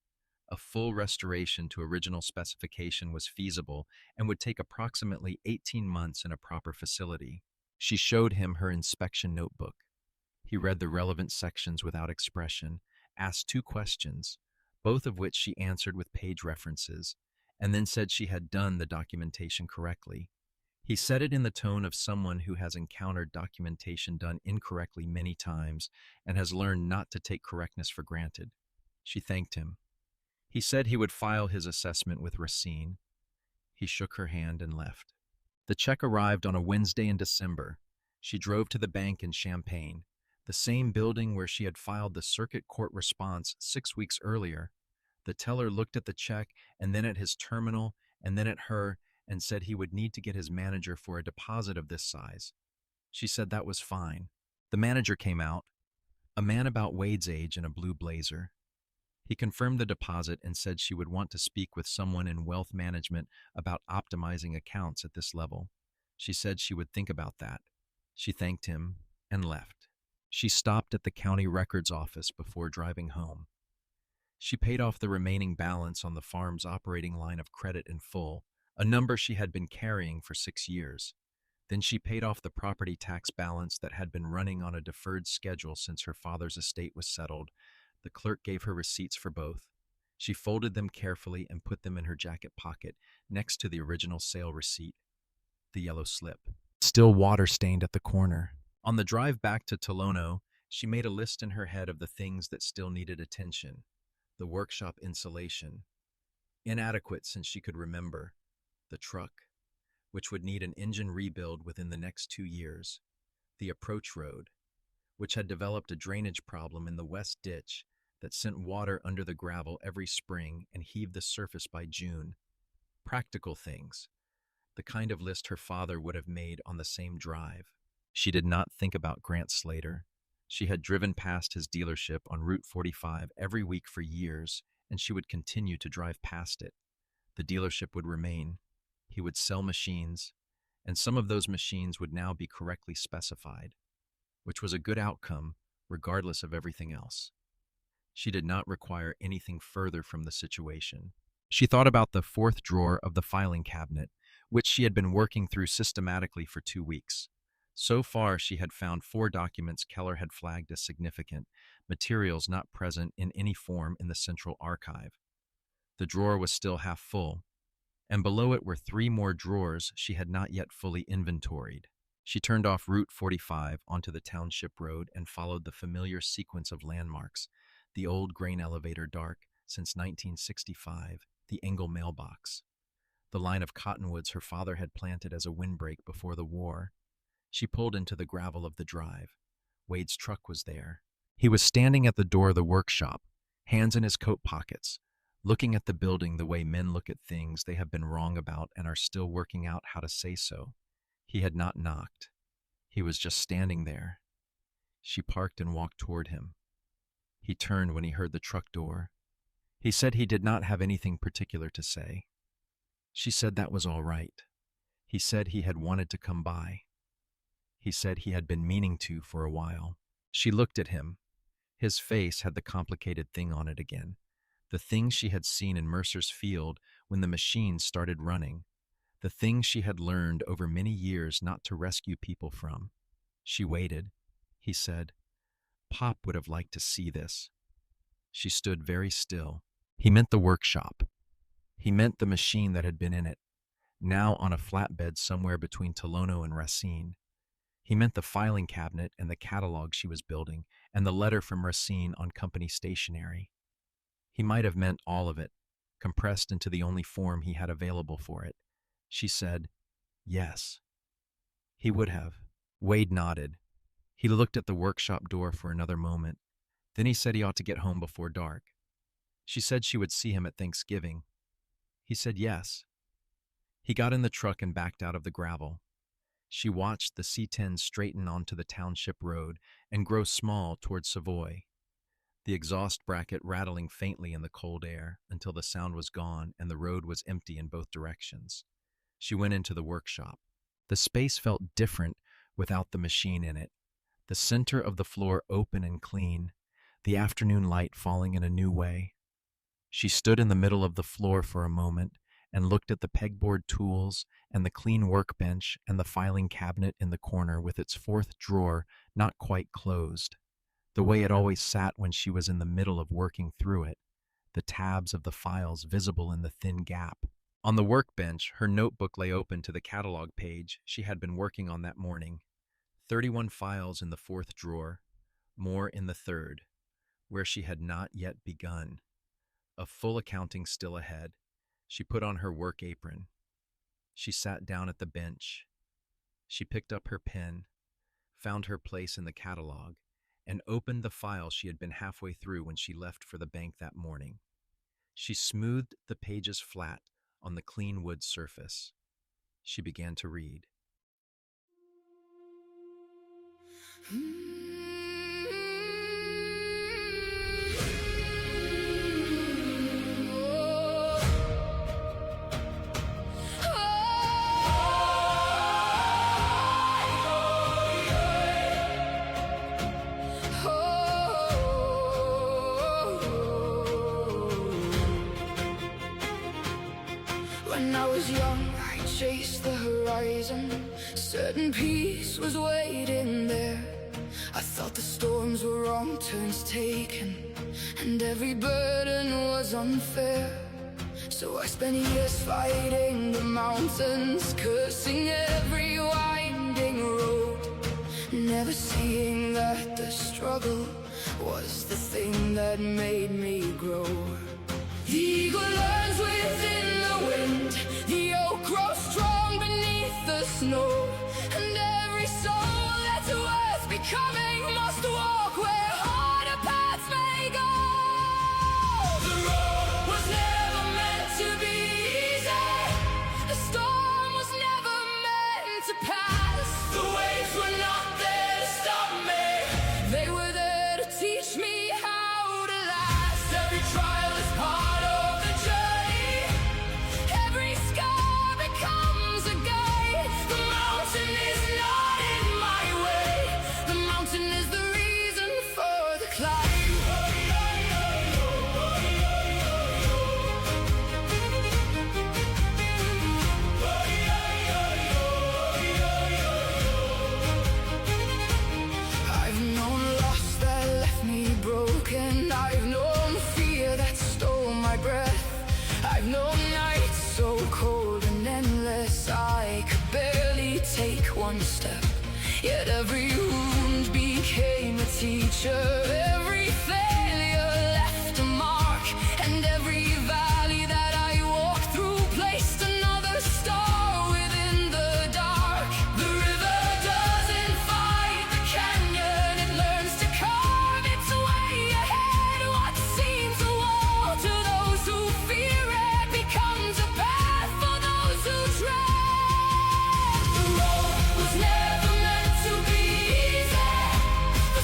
A full restoration to original specification was feasible and would take approximately 18 months in a proper facility. She showed him her inspection notebook. He read the relevant sections without expression, asked 2 questions, both of which she answered with page references, and then said she had done the documentation correctly. He said it in the tone of someone who has encountered documentation done incorrectly many times and has learned not to take correctness for granted. She thanked him. He said he would file his assessment with Racine. He shook her hand and left. The check arrived on a Wednesday in December. She drove to the bank in Champaign, the same building where she had filed the circuit court response 6 weeks earlier. The teller looked at the check and then at his terminal and then at her and said he would need to get his manager for a deposit of this size. She said that was fine. The manager came out, a man about Wade's age in a blue blazer. He confirmed the deposit and said she would want to speak with someone in wealth management about optimizing accounts at this level. She said she would think about that. She thanked him and left. She stopped at the county records office before driving home. She paid off the remaining balance on the farm's operating line of credit in full, a number she had been carrying for 6 years. Then she paid off the property tax balance that had been running on a deferred schedule since her father's estate was settled. The clerk gave her receipts for both. She folded them carefully and put them in her jacket pocket, next to the original sale receipt, the yellow slip, still water-stained at the corner. On the drive back to Tolono, she made a list in her head of the things that still needed attention. The workshop insulation, inadequate since she could remember. The truck, which would need an engine rebuild within the next 2 years. The approach road, which had developed a drainage problem in the west ditch that sent water under the gravel every spring and heaved the surface by June. Practical things, the kind of list her father would have made on the same drive. She did not think about Grant Slater. She had driven past his dealership on Route 45 every week for years, and she would continue to drive past it. The dealership would remain. He would sell machines, and some of those machines would now be correctly specified, which was a good outcome regardless of everything else. She did not require anything further from the situation. She thought about the 4th drawer of the filing cabinet, which she had been working through systematically for 2 weeks. So far, she had found 4 documents Keller had flagged as significant, materials not present in any form in the central archive. The drawer was still half full, and below it were 3 more drawers she had not yet fully inventoried. She turned off Route 45 onto the township road and followed the familiar sequence of landmarks, the old grain elevator dark since 1965, the Engel mailbox, the line of cottonwoods her father had planted as a windbreak before the war. She pulled into the gravel of the drive. Wade's truck was there. He was standing at the door of the workshop, hands in his coat pockets, looking at the building the way men look at things they have been wrong about and are still working out how to say so. He had not knocked. He was just standing there. She parked and walked toward him. He turned when he heard the truck door. He said he did not have anything particular to say. She said that was all right. He said he had wanted to come by. He said he had been meaning to for a while. She looked at him. His face had the complicated thing on it again. The thing she had seen in Mercer's field when the machine started running. The thing she had learned over many years not to rescue people from. She waited. He said, "Pop would have liked to see this." She stood very still. He meant the workshop. He meant the machine that had been in it, now on a flatbed somewhere between Tolono and Racine. He meant the filing cabinet and the catalog she was building, and the letter from Racine on company stationery. He might have meant all of it, compressed into the only form he had available for it. She said, "Yes." He would have. Wade nodded. He looked at the workshop door for another moment. Then he said he ought to get home before dark. She said she would see him at Thanksgiving. He said yes. He got in the truck and backed out of the gravel. She watched the C-10 straighten onto the township road and grow small toward Savoy, the exhaust bracket rattling faintly in the cold air until the sound was gone and the road was empty in both directions. She went into the workshop. The space felt different without the machine in it. The center of the floor open and clean, the afternoon light falling in a new way. She stood in the middle of the floor for a moment and looked at the pegboard tools and the clean workbench and the filing cabinet in the corner with its fourth drawer not quite closed, the way it always sat when she was in the middle of working through it, the tabs of the files visible in the thin gap. On the workbench, her notebook lay open to the catalog page she had been working on that morning. 31 files in the fourth drawer, more in the third, where she had not yet begun. A full accounting still ahead. She put on her work apron. She sat down at the bench. She picked up her pen, found her place in the catalog, and opened the file she had been halfway through when she left for the bank that morning. She smoothed the pages flat on the clean wood surface. She began to read. When I was young, I chased the horizon. Certain peace was waiting there. I thought the storms were wrong turns taken, and every burden was unfair. So I spent years fighting the mountains, cursing every winding road, never seeing that the struggle was the thing that made me grow. The eagle learns within the wind, the oak grows strong beneath the snow, and every soul that's worth becoming must walk where harder paths may go. The road was never meant to be easy, the storm was never meant to pass. The waves were not there to stop me, they were there to teach me how to last. Every trial is part of the journey, every scar becomes a guide. The mountain is not in my way, the mountain is the reason for the climb. I've known loss that left me broken, I've known fear that stole my breath, I've known nights so cold and endless I could barely take one step. Yet every wound became a teacher, every failure left a mark, and every valley that I walked through placed another star within the dark. The river doesn't fight the canyon, it learns to carve its way ahead. What seems a wall to those who fear it becomes a path for those who tread. The road was never meant to be easy, the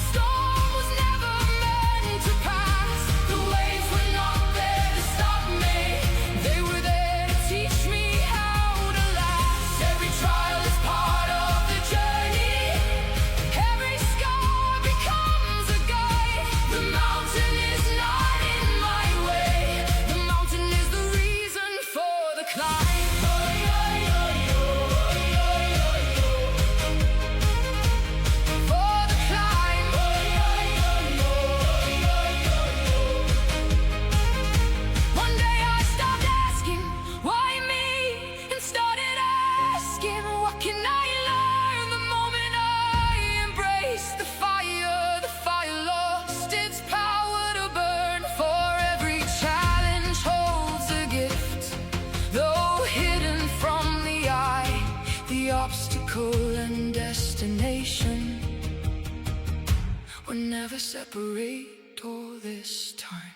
never separate all this time.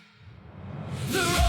The road